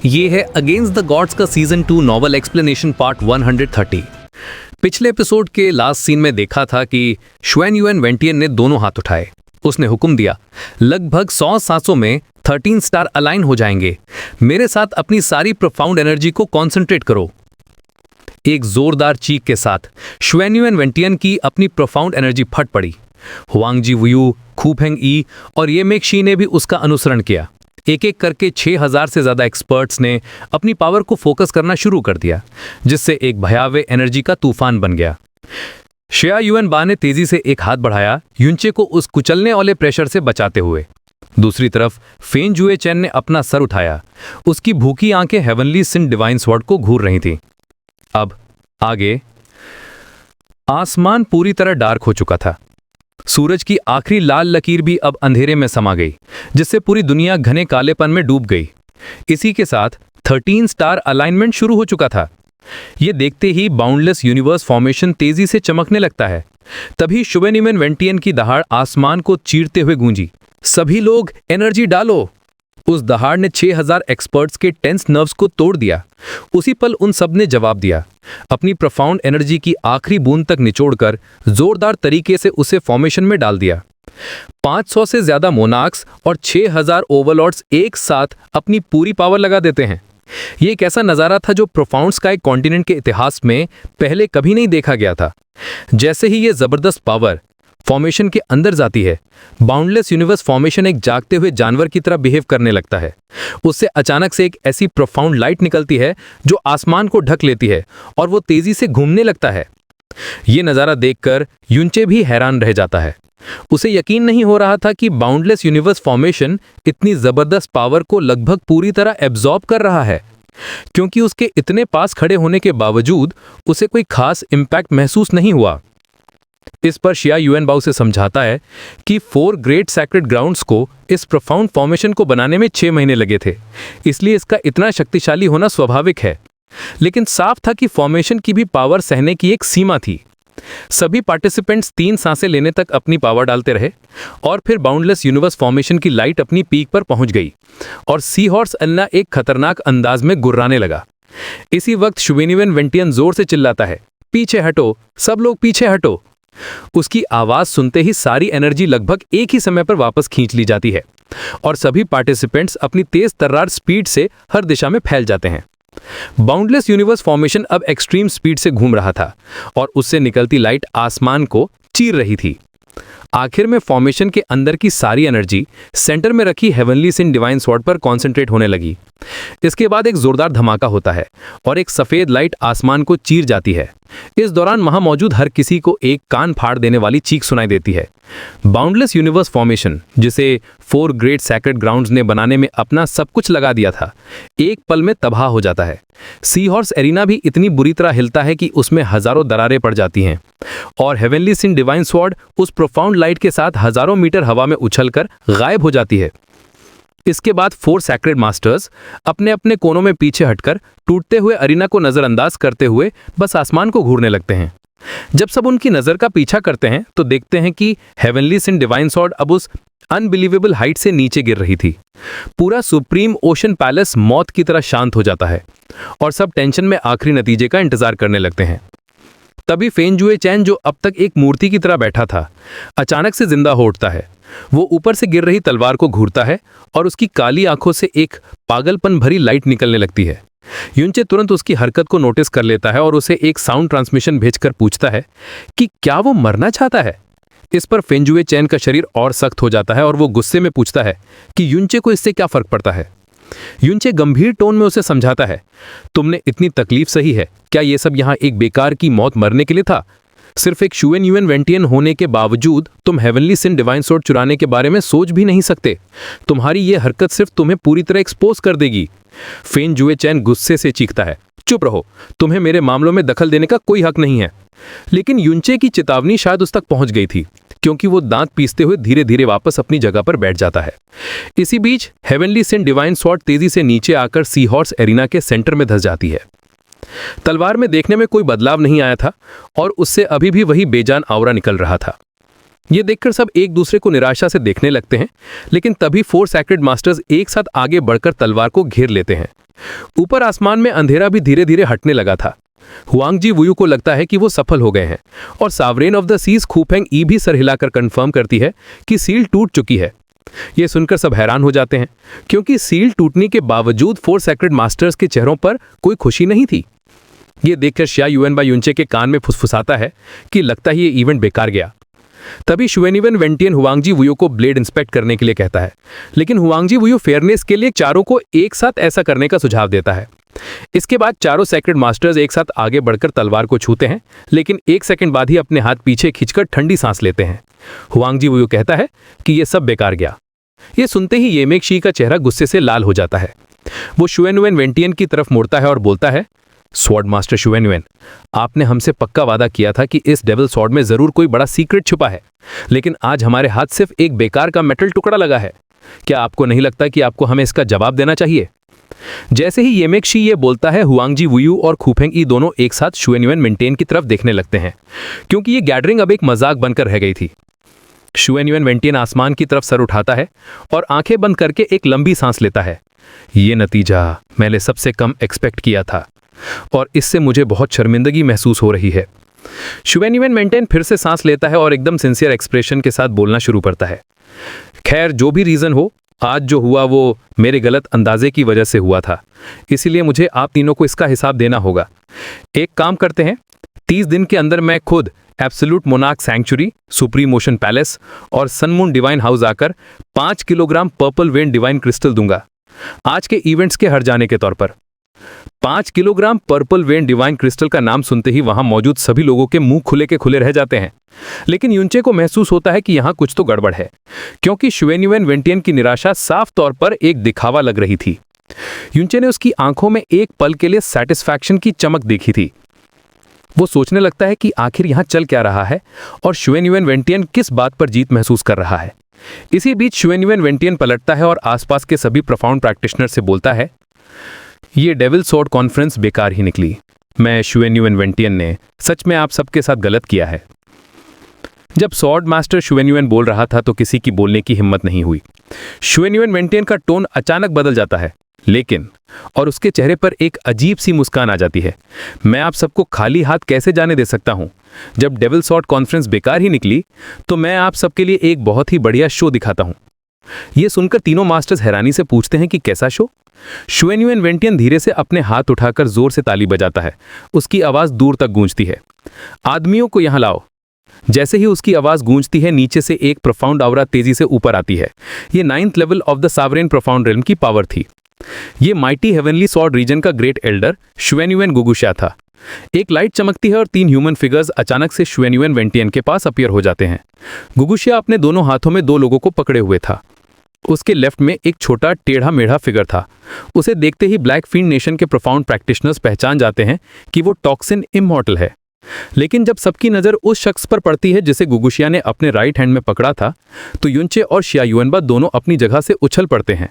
ये है against the gods का सीजन 2 नॉवल एक्सप्लेनेशन पार्ट 130। पिछले एपिसोड के लास्ट सीन में देखा था कि श्वेन युएन वेंटियन ने दोनों हाथ उठाए। उसने हुक्म दिया, लगभग 100 सांसों में 13 स्टार अलाइन हो जाएंगे। मेरे साथ अपनी सारी प्रोफाउंड एनर्जी को कॉन्सेंट्रेट करो। एक जोरदार चीख के साथ श्वेन युएन वेंटियन की अपनी प्रोफाउंड एनर्जी फट पड़ी। हुआंगजी वुयू, खूफेंग ई और ये मेकशी ने भी उसका अनुसरण किया। एक एक करके 6000 से ज्यादा एक्सपर्ट्स ने अपनी पावर को फोकस करना शुरू कर दिया, जिससे एक भयावह एनर्जी का तूफान बन गया। शिया युएन बा ने तेजी से एक हाथ बढ़ाया, युनचे को उस कुचलने वाले प्रेशर से बचाते हुए। दूसरी तरफ फेन जुए चैन ने अपना सर उठाया। उसकी भूखी आंखें हेवनली सिन डिवाइन स्वॉर्ड को घूर रही थीं। अब आगे आसमान पूरी तरह डार्क हो चुका था। सूरज की आखिरी लाल लकीर भी अब अंधेरे में समा गई, जिससे पूरी दुनिया घने कालेपन में डूब गई। इसी के साथ 13 स्टार अलाइनमेंट शुरू हो चुका था। यह देखते ही बाउंडलेस यूनिवर्स फॉर्मेशन तेजी से चमकने लगता है। तभी श्वेन युएन वेंटियन की दहाड़ आसमान को चीरते हुए गूंजी, सभी लोग एनर्जी डालो। उस दहाड़ ने 6000 एक्सपर्ट्स के टेंस नर्व्स को तोड़ दिया। उसी पल उन सब ने जवाब दिया, अपनी प्रोफाउंड एनर्जी की आखिरी बूंद तक निचोड़कर जोरदार तरीके से उसे फॉर्मेशन में डाल दिया। 500 से ज्यादा मोनार्क्स और 6000 ओवरलॉर्ड्स एक साथ अपनी पूरी पावर लगा देते हैं। ये एक ऐसा नजारा था जो प्रोफाउंड स्काई कॉन्टिनेंट के इतिहास में पहले कभी नहीं देखा गया था। जैसे ही ये जबरदस्त पावर फॉर्मेशन के अंदर जाती है, बाउंडलेस यूनिवर्स फॉर्मेशन एक जागते हुए जानवर की तरह बिहेव करने लगता है। उससे अचानक से एक ऐसी प्रोफाउंड लाइट निकलती है जो आसमान को ढक लेती है और वो तेजी से घूमने लगता है। ये नज़ारा देखकर युनचे भी हैरान रह जाता है। उसे यकीन नहीं हो रहा था कि बाउंडलेस यूनिवर्स फॉर्मेशन इतनी जबरदस्त पावर को लगभग पूरी तरह एब्जॉर्ब कर रहा है, क्योंकि उसके इतने पास खड़े होने के बावजूद उसे कोई खास इम्पैक्ट महसूस नहीं हुआ। इस पर शिया युएन बाओ से समझाता है कि 4 ग्रेट सैक्रेड ग्राउंड्स को इस प्रोफाउंड फॉर्मेशन को बनाने में 6 महीने लगे थे, इसलिए इसका इतना शक्तिशाली होना स्वाभाविक है। लेकिन साफ था कि फॉर्मेशन की भी पावर सहने की एक सीमा थी। सभी पार्टिसिपेंट्स 3 सांसें लेने तक अपनी पावर डालते रहे और फिर बाउंडलेस यूनिवर्स फॉर्मेशन की लाइट अपनी पीक पर पहुंच गई और सी हॉर्स अन्ना एक खतरनाक अंदाज में गुर्राने लगा। इसी वक्त श्वेन युएन वेंटियन जोर से चिल्लाता है, पीछे हटो, सब लोग पीछे हटो। उसकी आवाज सुनते ही सारी एनर्जी लगभग एक ही समय पर वापस खींच ली जाती है और सभी पार्टिसिपेंट्स अपनी तेज तर्रार स्पीड से हर दिशा में फैल जाते हैं। बाउंडलेस यूनिवर्स फॉर्मेशन अब एक्सट्रीम स्पीड से घूम रहा था और उससे निकलती लाइट आसमान को चीर रही थी। आखिर में फॉर्मेशन के अंदर की सारी एनर्जी सेंटर में रखी हेवनली सिन डिवाइन स्वॉर्ड पर कॉन्सेंट्रेट होने लगी। इसके बाद एक जोरदार धमाका होता है और एक सफेद लाइट आसमान को चीर जाती है। इस दौरान वहां मौजूद हर किसी को एक कान फाड़ देने वाली चीख सुनाई देती है। बाउंडलेस यूनिवर्स फॉर्मेशन, जिसे 4 ग्रेट सैक्रेड ग्राउंड्स ने बनाने में अपना सब कुछ लगा दिया था, एक पल में तबाह हो जाता है। सी हॉर्स एरिना भी इतनी बुरी तरह हिलता है कि उसमें हजारों दरारें पड़ जाती हैं और हेवनली सिन डिवाइन स्वॉर्ड उस प्रोफाउंड लाइट के साथ हजारों मीटर हवा में उछलकर गायब हो जाती है। इसके बाद 4 सैक्रेड मास्टर्स अपने अपने कोनों में पीछे हटकर टूटते हुए अरीना को नजरअंदाज करते हुए बस आसमान को घूरने लगते हैं। जब सब उनकी नजर का पीछा करते हैं तो देखते हैं कि हेवनली सिन डिवाइन स्वॉर्ड अब उस अनबिलीवेबल हाइट से नीचे गिर रही थी। पूरा सुप्रीम ओशन पैलेस मौत की तरह शांत हो जाता है और सब टेंशन में आखिरी नतीजे का इंतजार करने लगते हैं। तभी फेन जुए चैन, जो अब तक एक मूर्ति की तरह बैठा था, अचानक से जिंदा हो उठता है। वो ऊपर से गिर रही तलवार को घूरता है और उसकी काली आंखों से एक पागलपन भरी लाइट निकलने लगती है। युनचे तुरंत उसकी हरकत को नोटिस कर लेता है और उसे एक साउंड ट्रांसमिशन भेजकर पूछता है कि क्या वो मरना चाहता है। इस पर फेन जुए चैन का शरीर और सख्त हो जाता है और वो गुस्से में पूछता है कि युनचे को इससे क्या फर्क पड़ता है। युनचे गंभीर टोन में उसे समझाता है, तुमने इतनी तकलीफ सही है, क्या ये सब यहाँ एक बेकार की मौत मरने के लिए था? सिर्फ एक श्वेन युएन वेंटियन होने के बावजूद तुम हेवनली सिन डिवाइन स्वॉर्ड चुराने के बारे में सोच भी नहीं सकते। तुम्हारी ये हरकत सिर्फ तुम्हें पूरी तरह एक्सपोज कर देगी। फेन जुए चैन गुस्से से चीखता है, चुप रहो, तुम्हें मेरे मामलों में दखल देने का कोई हक नहीं है। लेकिन युनचे की चेतावनी शायद उस तक पहुंच गई थी, क्योंकि वो दांत पीसते हुए धीरे धीरे वापस अपनी जगह पर बैठ जाता है। इसी बीच हेवनली सिन डिवाइन स्वॉर्ड तेजी से नीचे आकर सी हॉर्स एरिना के सेंटर में धंस जाती है। तलवार में देखने में कोई बदलाव नहीं आया था और उससे अभी भी वही बेजान आउरा निकल रहा था। ये देखकर सब एक दूसरे को निराशा से देखने लगते हैं, लेकिन तभी 4 सैक्रेड मास्टर्स एक साथ आगे बढ़कर तलवार को घेर लेते हैं। ऊपर आसमान में अंधेरा भी धीरे धीरे हटने लगा था। हुआंगजी वुयू को लगता है कि वो सफल हो गए हैं और सावरेन ऑफ द सीज खूफेंग ई भी सर हिलाकर कंफर्म करती है कि सील टूट चुकी है। ये सुनकर सब हैरान हो जाते हैं क्योंकि सील टूटने के बावजूद 4 सेक्रेड मास्टर्स के चेहरों पर कोई खुशी नहीं थी। ये देखकर शिया युएनबा युनचे के कान में फुसफुसाता है कि लगता ही ये इवेंट बेकार गया। तभी शुएनयुएन वेंटियन हुआंगजी वुयू को ब्लेड इंस्पेक्ट करने के लिए कहता है, लेकिन हुआंगजी वुयू फेयरनेस के लिए चारों को एक साथ ऐसा करने का सुझाव देता है। इसके बाद चारों सेक्रेड मास्टर्स एक साथ आगे बढ़कर तलवार को छूते हैं, लेकिन 1 सेकंड बाद ही अपने हाथ पीछे खींचकर ठंडी सांस लेते हैं। हुआंगजी वुयू कहता है कि यह सब बेकार गया। ये सुनते ही येमेक शी का चेहरा गुस्से से लाल हो जाता है। वो शुएनयुएन वेंटियन की तरफ मुड़ता है और बोलता है, स्वॉर्ड मास्टर शुएनयुएन, आपने हमसे पक्का वादा किया था कि इस डेविल स्वॉर्ड में जरूर कोई बड़ा सीक्रेट छुपा है, लेकिन आज हमारे हाथ सिर्फ एक बेकार का मेटल टुकड़ा लगा है। क्या आपको नहीं लगता कि आपको हमें इसका जवाब देना चाहिए? जैसे ही येमेक शी ये बोलता है, हुआंगजी वुयू और खूफेंग ई दोनों एक साथ शुएनयुएन वेंटियन की तरफ देखने लगते हैं, क्योंकि ये गैदरिंग अब एक मजाक बनकर रह गई थी। शुएनयुएन वेंटियन आसमान की तरफ सर उठाता है और आंखें बंद करके एक लंबी सांस लेता है। ये नतीजा मैंने सबसे कम एक्सपेक्ट किया था और इससे मुझे बहुत शर्मिंदगी महसूस हो रही है। शुएनयुएन वेंटियन फिर से सांस लेता है और एकदम सिंसियर एक्सप्रेशन के साथ बोलना शुरू करता है, खैर जो भी रीजन हो, आज जो हुआ वो मेरे गलत अंदाजे की वजह से हुआ था, इसीलिए मुझे आप तीनों को इसका हिसाब देना होगा। एक काम करते हैं, 30 दिन के अंदर मैं खुद absolute monarch sanctuary, supreme motion palace और सनमून डिवाइन हाउस आकर 5 kilogram purple when divine crystal दूंगा, आज के इवेंट्स के हर जाने के तौर पर। 5 kilogram purple when divine crystal का नाम सुनते ही वहां मौजूद सभी लोगों के मुंह खुले के खुले रह जाते हैं, लेकिन युनचे को महसूस होता है कि यहां कुछ तो गड़बड़ है, क्योंकि शुएनयुएन वेंटियन की निराशा साफ तौर पर एक दिखावा लग रही थी। युनचे ने उसकी आंखों में एक पल के लिए सेटिस्फैक्शन की चमक देखी थी। वो सोचने लगता है कि आखिर यहां चल क्या रहा है और शुएनयुएन वेंटियन किस बात पर जीत महसूस कर रहा है। इसी बीच शुएनयुएन वेंटियन पलटता है और आसपास के सभी प्रोफाउंड प्रैक्टिशनर से बोलता है, ये डेविल स्वॉर्ड कॉन्फ्रेंस बेकार ही निकली। मैं शुएनयुएन वेंटियन ने सच में आप सबके साथ गलत किया है। जब स्वॉर्ड मास्टर शुएनयुएन बोल रहा था तो किसी की बोलने की हिम्मत नहीं हुई। शुएनयुएन वेंटियन का टोन अचानक बदल जाता है, लेकिन और उसके चेहरे पर एक अजीब सी मुस्कान आ जाती है। मैं आप सबको खाली हाथ कैसे जाने दे सकता हूं? जब डेविल स्वॉर्ड कॉन्फ्रेंस बेकार ही निकली तो मैं आप सबके लिए एक बहुत ही बढ़िया शो दिखाता हूं। यह सुनकर तीनों मास्टर्स हैरानी से पूछते हैं कि कैसा शो? शुएनयुएन वेंटियन धीरे से अपने हाथ उठाकर जोर से ताली बजाता है। उसकी आवाज दूर तक गूंजती है, आदमियों को यहां लाओ। जैसे ही उसकी आवाज गूंजती है, नीचे से एक प्रोफाउंड ऑरा तेजी से ऊपर आती है। ये 9th level of the sovereign profound realm की पावर थी। ये माइटी हेवनली स्वॉर्ड रीजन का ग्रेट एल्डर शुएनयुएन गुगुशिया था। एक लाइट चमकती है और 3 ह्यूमन फिगर्स अचानक से शुएनयुएन वेंटियन के पास अपीयर हो जाते हैं। गुगुशिया अपने दोनों हाथों में 2 लोगों को पकड़े हुए था। उसके लेफ्ट में एक छोटा टेढ़ा मेढ़ा फिगर था। उसे देखते ही ब्लैक फील्ड नेशन के प्रोफाउंड प्रैक्टिशनर्स पहचान जाते हैं कि वो टॉक्सिन इमॉर्टल है। लेकिन जब सबकी नजर उस शख्स पर पड़ती है जिसे गुगुशिया ने अपने राइट हैंड में पकड़ा था, तो युनचे और शिया युएनबा दोनों अपनी जगह से उछल पड़ते हैं।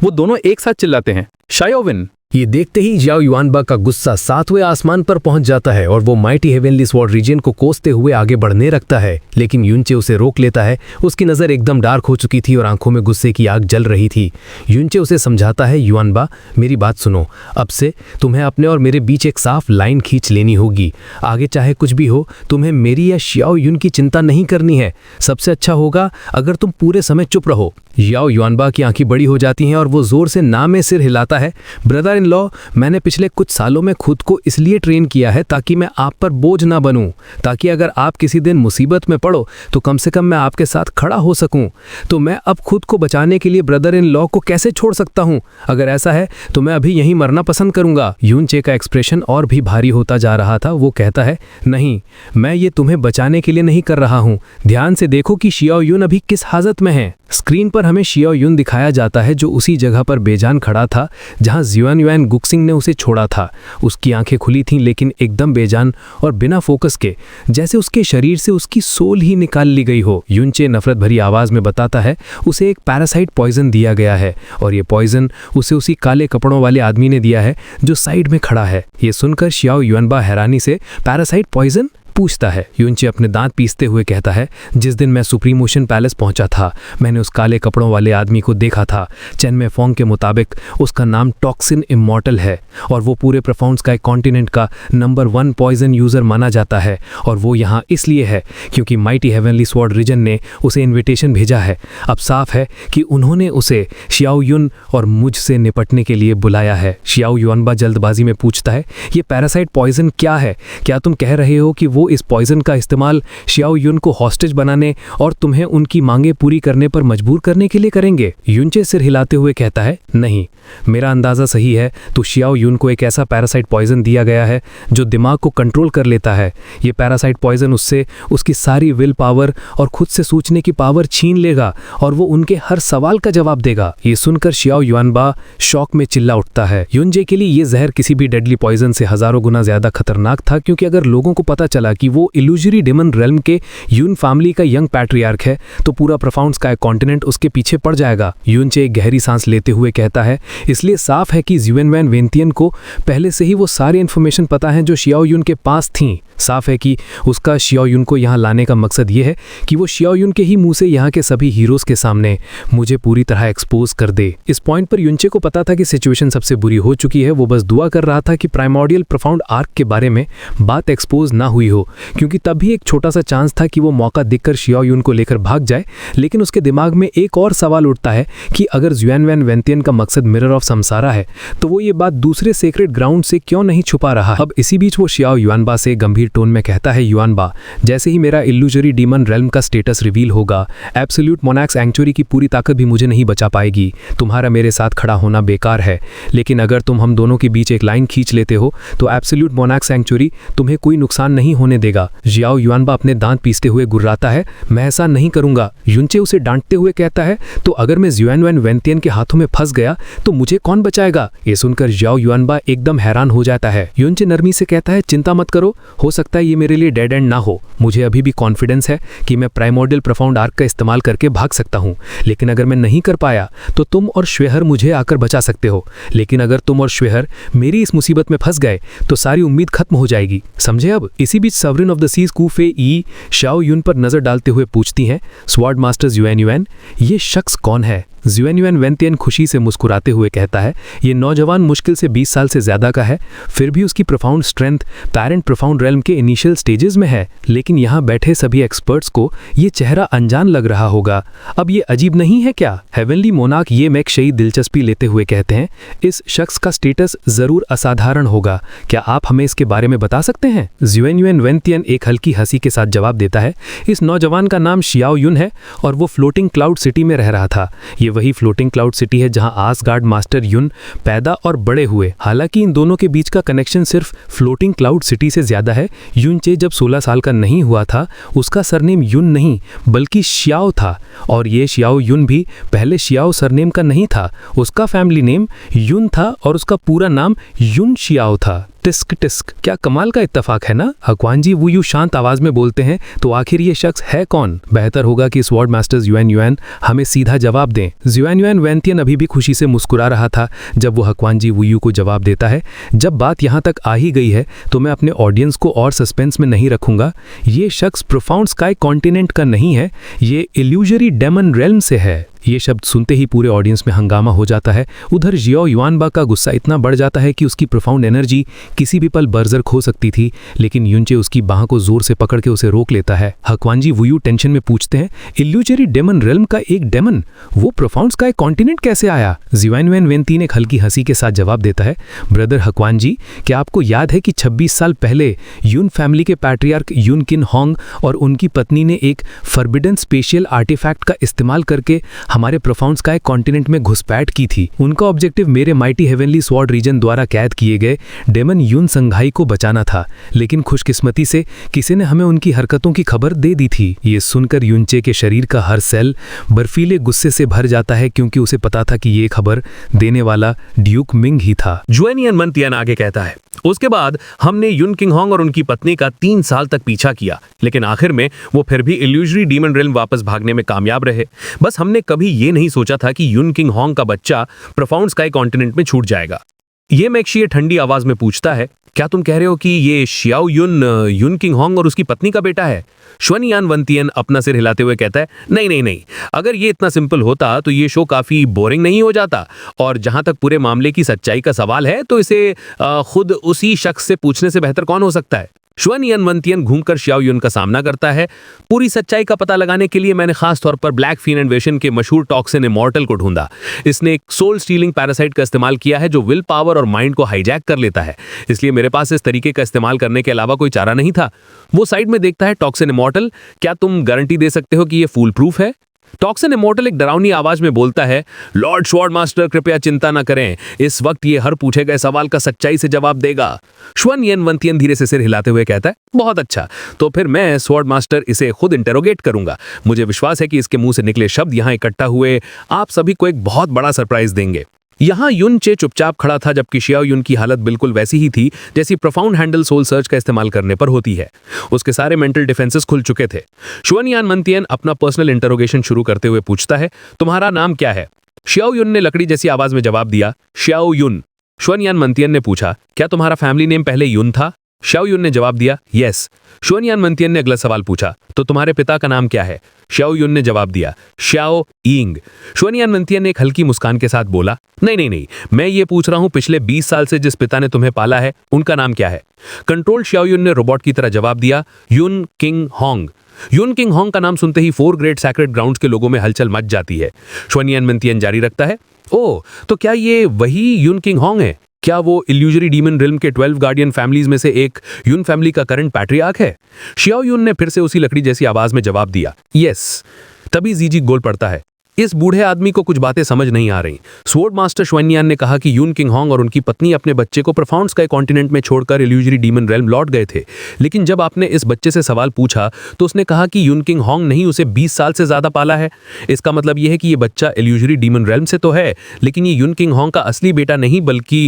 वो दोनों एक साथ चिल्लाते हैं, शायोविन। ये देखते ही जियाओ युआनबा का गुस्सा 7वें आसमान पर पहुंच जाता है और वो माइटी हेवनली स्वॉर्ड रीजन को कोसते हुए आगे बढ़ने लगता है, लेकिन युनचे उसे रोक लेता है। उसकी नज़र एकदम डार्क हो चुकी थी और आंखों में गुस्से की आग जल रही थी। युनचे उसे समझाता है, युआनबा मेरी बात सुनो, अब से तुम्हें अपने और मेरे बीच एक साफ लाइन खींच लेनी होगी। आगे चाहे कुछ भी हो, तुम्हें मेरी या शियाओ युन की चिंता नहीं करनी है। सबसे अच्छा होगा अगर तुम पूरे समय चुप रहो। याओ युआनबा की आंखें बड़ी हो जाती हैं और वो जोर से ना में सिर हिलाता है। ब्रदर इन लॉ, मैंने पिछले कुछ सालों में खुद को इसलिए ट्रेन किया है ताकि मैं आप पर बोझ ना बनूं, ताकि अगर आप किसी दिन मुसीबत में पड़ो तो कम से कम मैं आपके साथ खड़ा हो सकूं। तो मैं अब खुद को बचाने के लिए ब्रदर इन लॉ को कैसे छोड़ सकता हूं? अगर ऐसा है तो मैं अभी यहीं मरना पसंद करूंगा। युनचे का एक्सप्रेशन और भी भारी होता जा रहा था। वो कहता है, नहीं, मैं ये तुम्हें बचाने के लिए नहीं कर रहा हूं। ध्यान से देखो कि शियाओ युन अभी किस हालत में है। स्क्रीन पर हमें शियाओ युन दिखाया जाता है, जो उसी जगह पर बेजान खड़ा था जहां जुआनयुएन गुक्सिंग ने उसे छोड़ा था। उसकी आंखें खुली थीं, लेकिन एकदम बेजान और बिना फोकस के, जैसे उसके शरीर से उसकी सोल ही निकाल ली गई हो। युनचे नफरत भरी आवाज में बताता है, उसे एक पैरासाइट पॉइजन दिया गया है और ये पॉइजन उसे उसी काले कपड़ों वाले आदमी ने दिया है जो साइड में खड़ा है। ये सुनकर शियाओ युआनबा हैरानी से, पैरासाइट पॉइजन? पूछता है। युनचे अपने दांत पीसते हुए कहता है, जिस दिन मैं सुप्रीम ओशन पैलेस पहुंचा था मैंने उस काले कपड़ों वाले आदमी को देखा था। चेन में फोंग के मुताबिक उसका नाम टॉक्सिन इमॉर्टल है और वो पूरे प्रोफाउंड स्काई कॉन्टिनेंट का नंबर 1 पॉइजन यूजर माना जाता है और वो यहाँ इसलिए है क्योंकि माइटी हेवनली स्वॉर्ड रीजन ने उसे इन्विटेशन भेजा है। अब साफ है कि उन्होंने उसे शियाओ युन और मुझसे निपटने के लिए बुलाया है। शियाओ युआनबा जल्दबाजी में पूछता है, ये पैरासाइट पॉइजन क्या है? क्या तुम कह रहे हो कि वो इस पॉइजन का इस्तेमाल शियाओ युन को हॉस्टेज बनाने और तुम्हें उनकी मांगे पूरी करने पर मजबूर करने के लिए करेंगे? युनचे सिर हिलाते हुए कहता है, नहीं, मेरा अंदाजा सही है तो शियाओ युन को एक ऐसा पैरासाइट पॉइजन दिया गया है जो दिमाग को कंट्रोल कर लेता है। ये पैरासाइट पॉइजन उससे उसकी सारी विल पावर और खुद से सोचने की पावर छीन लेगा और वो उनके हर सवाल का जवाब देगा। ये सुनकर शियाओ युआनबा शौक में चिल्ला उठता है। युनजे के लिए ये जहर किसी भी डेडली पॉइजन से हजारों गुना ज्यादा खतरनाक था, क्योंकि अगर लोगों को पता चला कि वो इल्यूजरी डेमन रेल्म के युन फैमिली का यंग पैट्रियार्क है तो पूरा प्रोफाउंड स्काई कॉन्टिनेंट उसके पीछे पड़ जाएगा। युनचे एक गहरी सांस लेते हुए कहता है, इसलिए साफ है कि ज़्युएनवैन वेंतियन को पहले से ही वो सारी इन्फॉर्मेशन पता है जो शियाओ युन के पास थी। साफ है कि उसका शियाओ युन को यहाँ लाने का मकसद ये है कि वो शियाओ युन के ही मुंह से यहाँ के सभी हीरोज के सामने मुझे पूरी तरह एक्सपोज कर दे। इस पॉइंट पर युनचे को पता था कि सिचुएशन सबसे बुरी हो चुकी है। वो बस दुआ कर रहा था कि प्राइमोर्डियल प्रोफाउंड आर्क के बारे में बात एक्सपोज ना हुई हो, क्योंकि तब भी एक छोटा सा चांस था कि वो मौका देखकर शियाओ युन को लेकर भाग जाए। लेकिन उसके दिमाग में एक और सवाल उठता है कि अगर ज़्युएनवैन वेंतियन का मकसद मिरर ऑफ समसारा है तो वो ये बात दूसरे सेक्रेट ग्राउंड से क्यों नहीं छुपा रहा। अब इसी बीच वो शियाओ युआनबा से गंभीर टोन में कहता है, युआनबा, जैसे ही मेरा इल्यूजरी डीमन रेल्म का स्टेटस रिवील होगा, एब्सोल्यूट मोनार्क सैंक्चुरी की पूरी ताकत भी मुझे नहीं बचा पाएगी। तुम्हारा मेरे साथ खड़ा होना बेकार है, लेकिन अगर तुम हम दोनों के बीच एक लाइन खींच लेते हो तो एब्सोल्यूट मोनार्क सैंक्चुरी तुम्हें कोई नुकसान नहीं होने देगा। शियाओ युआनबा अपने दांत पीसते हुए गुर्राता है, मैं ऐसा नहीं करूंगा। युनचे उसे डांटते हुए कहता है, तो अगर मैं ज़्युएनवैन वेंतियन के हाथों में फंस गया तो मुझे कौन बचाएगा? ये सुनकर शियाओ युआनबा एकदम हैरान हो जाता है। युनचे नरमी से कहता है, चिंता मत करो, हो सकता है ये मेरे लिए डेड एंड ना हो। मुझे अभी भी कॉन्फिडेंस है कि मैं प्राइमोर्डियल प्रोफाउंड आर्क का इस्तेमाल करके भाग सकता हूँ, लेकिन अगर मैं नहीं कर पाया तो तुम और श्वेहर मुझे आकर बचा सकते हो। लेकिन अगर तुम और श्वेहर मेरी इस मुसीबत में फंस गए तो सारी उम्मीद खत्म हो जाएगी, समझे? अब इसी बीच सवरिन ऑफ द सीज कूफे ई शियाओ युन पर नजर डालते हुए पूछती हैं, स्वॉर्ड मास्टर ज़्युएनयुएन, ये शख्स कौन है? ज़्युएनयुएन वेंतियन खुशी से मुस्कुराते हुए कहता है, ये नौजवान मुश्किल से 20 साल से ज्यादा का है, फिर भी उसकी profound strength parent profound realm के इनिशियल स्टेजेस में है। लेकिन यहाँ बैठे सभी एक्सपर्ट्स को ये चेहरा अनजान लग रहा होगा। अब ये अजीब नहीं है क्या? हेवनली मोनार्क ये मैक शई दिलचस्पी लेते हुए कहते हैं, इस शख्स का स्टेटस जरूर असाधारण होगा, क्या आप हमें इसके बारे में बता सकते हैं? ज़्युएनयुएन वेंतियन एक हल्की हंसी के साथ जवाब देता है, इस नौजवान का नाम शियाओ युन है और वो फ्लोटिंग क्लाउड सिटी में रह रहा था। ये वही फ्लोटिंग क्लाउड सिटी है जहां आसगार्ड मास्टर युन पैदा और बड़े हुए। हालांकि इन दोनों के बीच का कनेक्शन सिर्फ फ्लोटिंग क्लाउड सिटी से ज्यादा है। युनचे जब 16 साल का नहीं हुआ था उसका सरनेम युन नहीं बल्कि शियाओ था, और ये शियाओ युन भी पहले शियाओ सरनेम का नहीं था। उसका फैमिली नेम युन था और उसका पूरा नाम युन शियाओ था। टिस्क टिस्क, क्या कमाल का इत्तेफाक है ना? हक्वानजी वुयू शांत आवाज में बोलते हैं, तो आखिर ये शख्स है कौन? बेहतर होगा कि स्वॉर्ड मास्टर ज़्युएनयुएन हमें सीधा जवाब दें। ज़्युएनयुएन वेंतियन अभी भी खुशी से मुस्कुरा रहा था जब वो हक्वानजी वुयू को जवाब देता है, जब बात यहाँ तक आ ही गई है तो मैं अपने ऑडियंस को और सस्पेंस में नहीं रखूंगा। ये शख्स प्रोफाउंड स्काई कॉन्टिनेंट का नहीं है, ये इल्यूजरी डेमन रेल्म से है। ये शब्द सुनते ही पूरे ऑडियंस में हंगामा हो जाता है। उधर शियाओ युआनबा का गुस्सा इतना बढ़ जाता है कि उसकी प्रोफाउंड एनर्जी किसी भी पल बर्जर्क हो सकती थी, लेकिन युनचे उसकी बाह को जोर से पकड़ के उसे रोक लेता है। हक्वानजी वुयू टेंशन में पूछते हैं, इल्यूजरी डेमन रेल्म का एक डेमन वो प्रोफाउंड स्काई कॉन्टिनेंट कैसे आया? ज़्युएनयुएन वेंतियन एक हल्की हंसी के साथ जवाब देता है, ब्रदर हक्वानजी, क्या आपको याद है कि 26 साल पहले युन फैमिली के पैट्रियार्क युन किन होंग और उनकी पत्नी ने एक फॉरबिडन स्पेशियल आर्टिफैक्ट का इस्तेमाल करके हमारे प्रोफाउंड स्काई कॉन्टिनेंट में घुसपैठ की थी? उनका ऑब्जेक्टिव मेरे माइटी हेवनली स्वॉर्ड रीजन द्वारा कैद किए गए डेमन युन संघाई को बचाना था, लेकिन खुशकिस्मती से किसी ने हमें उनकी हरकतों की खबर दे दी थी। ये सुनकर युनचे के शरीर का हर सेल बर्फीले गुस्से से भर जाता है, क्योंकि उसे पता था कि ये खबर देने वाला ड्यूक मिंग ही था। ज़्युएनयुएन वेंतियन आगे कहता है, उसके बाद हमने युन किंग होंग और उनकी पत्नी का 3 साल तक पीछा किया, लेकिन आखिर में वो फिर भी इल्यूजरी डीमन रेल्म वापस भागने में कामयाब रहे। बस हमने कभी ये नहीं सोचा था कि युन किंग होंग का बच्चा प्रोफाउंड स्काई कॉन्टिनेंट में छूट जाएगा। ये मैक्शिए ठंडी आवाज में पूछता है, क्या तुम कह रहे हो कि ये शियाओ युन युन किंग होंग और उसकी पत्नी का बेटा है? श्वनियान वंतियन अपना सिर हिलाते हुए कहता है, नहीं नहीं नहीं, अगर ये इतना सिंपल होता तो ये शो काफी बोरिंग नहीं हो जाता। और जहां तक पूरे मामले की सच्चाई का सवाल है तो इसे खुद उसी शख्स से पूछने से बेहतर कौन हो सकता है। श्वनियान वंतियन घूमकर शियाओ युन का सामना करता है। पूरी सच्चाई का पता लगाने के लिए मैंने खास तौर पर ब्लैक फिन इन्वेशन के मशहूर टॉक्सिन इमॉर्टल को ढूंढा। इसने एक सोल स्टीलिंग पैरासाइट का इस्तेमाल किया है जो विल पावर और माइंड को हाईजैक कर लेता है। इसलिए मेरे पास इस तरीके का इस्तेमाल करने के अलावा कोई चारा नहीं था। वो साइड में देखता है टॉक्सिन इमॉर्टल, क्या तुम गारंटी दे सकते हो कि ये फूल प्रूफ है? टॉक्सिन इमॉर्टल एक डरावनी आवाज में बोलता है, लॉर्ड स्वॉर्ड मास्टर कृपया चिंता न करें, इस वक्त ये हर पूछे गए सवाल का सच्चाई से जवाब देगा। श्वनियान वंतियन धीरे से सिर हिलाते हुए कहता है, बहुत अच्छा, तो फिर मैं स्वॉर्ड मास्टर इसे खुद इंटेरोगेट करूंगा। मुझे विश्वास है कि इसके मुंह से निकले शब्द यहाँ इकट्ठा हुए आप सभी को एक बहुत बड़ा सरप्राइज देंगे। यहाँ युन चे चुपचाप खड़ा था जबकि शियाओ युन की हालत बिल्कुल वैसी ही थी जैसी प्रोफाउंड हैंडल सोल सर्च का इस्तेमाल करने पर होती है। उसके सारे मेंटल डिफेंसेस खुल चुके थे। श्वनियान वंतियन अपना पर्सनल इंटरोगेशन शुरू करते हुए पूछता है, तुम्हारा नाम क्या है? शियाओ युन ने लकड़ी जैसी आवाज में जवाब दिया, शियाओ युन। श्वनियान वंतियन ने पूछा, क्या तुम्हारा फैमिली नेम पहले युन था? शियाओ युन ने जवाब दिया, यस। श्वनियान वंतियन ने अगला सवाल पूछा, तो तुम्हारे पिता का नाम क्या है? शियाओ युन ने जवाब दिया, शियाओ यिंग। श्वनियान वंतियन ने एक हल्की मुस्कान के साथ बोला, नहीं नहीं नहीं, मैं ये पूछ रहा हूं पिछले 20 साल से जिस पिता ने तुम्हें पाला है उनका नाम क्या है? कंट्रोल शियाओ युन ने रोबोट की तरह जवाब दिया, युन किंग होंग। युन किंग होंग का नाम सुनते ही 4 ग्रेट सैक्रेड ग्राउंड्स के लोगों में हलचल मच जाती है। श्वनियान वंतियन जारी रखता है, ओह, तो क्या ये वही युन किंग होंग है? क्या वो इल्यूजरी डीमन रिल्म के 12 गार्डियन फैमिलीज में से एक युन फैमिली का करंट पैट्रियार्क है? शियाओ युन ने फिर से उसी लकड़ी जैसी आवाज में जवाब दिया, यस। तभी जीजी गोल पड़ता है। इस बूढ़े आदमी को कुछ बातें समझ नहीं आ रही। स्वॉर्ड मास्टर श्वनियान ने कहा कि युन किंग होंग और उनकी पत्नी अपने बच्चे को प्रोफाउंड स्काई कॉन्टिनेंट में छोड़कर इल्यूजरी डीमन रेल्म लौट गए थे। लेकिन जब आपने इस बच्चे से सवाल पूछा तो उसने कहा कि युन किंग होंग नहीं उसे 20 साल से ज्यादा पाला है। इसका मतलब यह है कि ये बच्चा इल्यूजरी डीमन रेल्म से तो है, लेकिन ये युन किंग होंग का असली बेटा नहीं बल्कि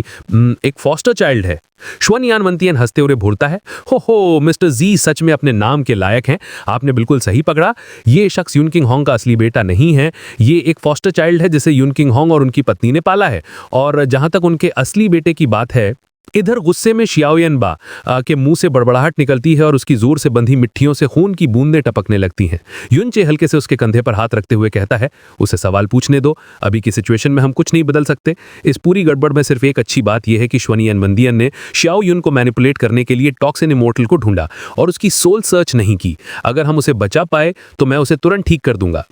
एक फॉस्टर चाइल्ड है। श्वनियान वंतियन हंसते हुए बोलता है, हो मिस्टर जी सच में अपने नाम के लायक हैं। आपने बिल्कुल सही पकड़ा। ये शख्स युन किंग होंग का असली बेटा नहीं है, ये एक फॉस्टर चाइल्ड है जिसे युन किंग होंग और उनकी पत्नी ने पाला है। और जहां तक उनके असली बेटे की बात है, इधर गुस्से में शियाओयन बा के मुंह से बड़बड़ाहट निकलती है और उसकी जोर से बंधी मिट्टियों से खून की बूंदें टपकने लगती हैं। युनचे हल्के से उसके कंधे पर हाथ रखते हुए कहता है, उसे सवाल पूछने दो, अभी की सिचुएशन में हम कुछ नहीं बदल सकते। इस पूरी गड़बड़ में सिर्फ एक अच्छी बात यह है कि श्वनियान वंतियन ने शियाओ युन को मैनिपुलेट करने के लिए टॉक्सिन इमॉर्टल को ढूंढा और उसकी सोल सर्च नहीं की। अगर हम उसे बचा पाए तो मैं उसे तुरंत ठीक कर दूंगा।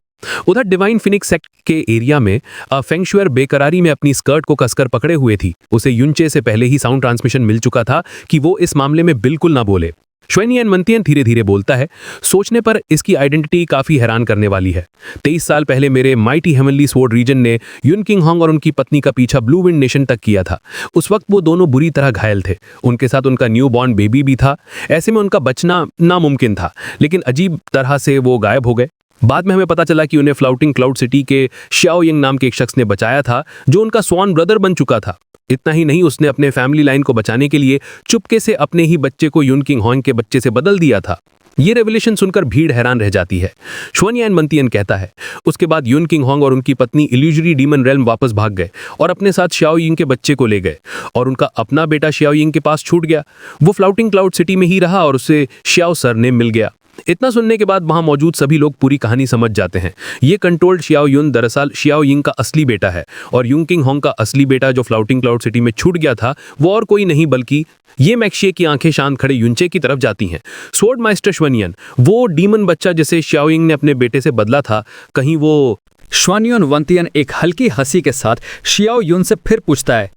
उधर डिवाइन फिनिक्स सेक्ट के एरिया में फेंगशुएर बेकरारी में अपनी स्कर्ट को कसकर पकड़े हुए थी। उसे युनचे से पहले ही साउंड ट्रांसमिशन मिल चुका था कि वो इस मामले में बिल्कुल ना बोले। श्वनियान वंतियन धीरे धीरे बोलता है, सोचने पर इसकी आइडेंटिटी काफी हैरान करने वाली है। 23 साल पहले मेरे माइटी हेवनली स्वॉर्ड रीजन ने युन किंग होंग और उनकी पत्नी का पीछा ब्लू विंड नेशन तक किया था। उस वक्त वो दोनों बुरी तरह घायल थे। उनके साथ उनका न्यू बॉर्न बेबी भी था। ऐसे में उनका बचना नामुमकिन था, लेकिन अजीब तरह से वो गायब हो गए। बाद में हमें पता चला कि उन्हें फ्लाउटिंग क्लाउड सिटी के शियाओ यिंग नाम के एक शख्स ने बचाया था जो उनका स्वान ब्रदर बन चुका था। इतना ही नहीं, उसने अपने फैमिली लाइन को बचाने के लिए चुपके से अपने ही बच्चे को युन किंग होंग के बच्चे से बदल दिया था। ये रेवलेशन सुनकर भीड़ हैरान रह जाती है। श्वनियान वंतियन कहता है, उसके बाद युन किंग होंग और उनकी पत्नी इल्यूजरी डीमन रेल्म वापस भाग गए और अपने साथ शियाओ यिंग के बच्चे को ले गए और उनका अपना बेटा शियाओ यिंग के पास छूट गया। वो फ्लाउटिंग क्लाउड सिटी में ही रहा और उसे शियाओ सरनेम मिल गया। इतना सुनने के बाद वहां मौजूद सभी लोग पूरी कहानी समझ जाते हैं। ये कंट्रोल्ड शियाओ युन दरअसल शियाओ यिंग का असली बेटा है और युन किंग होंग का असली बेटा जो फ्लाउटिंग क्लाउड सिटी में छूट गया था वो और कोई नहीं बल्कि ये मैक्शिए की आंखें शांत खड़े युनचे की तरफ जाती हैं। स्वॉर्ड मास्टर श्वनियान, वो डीमन बच्चा जिसे शियाओ यिंग ने अपने बेटे से बदला था, कहीं वो? श्वनियान वंतियन एक हल्की हंसी के साथ शियाओ युन से फिर पूछता है,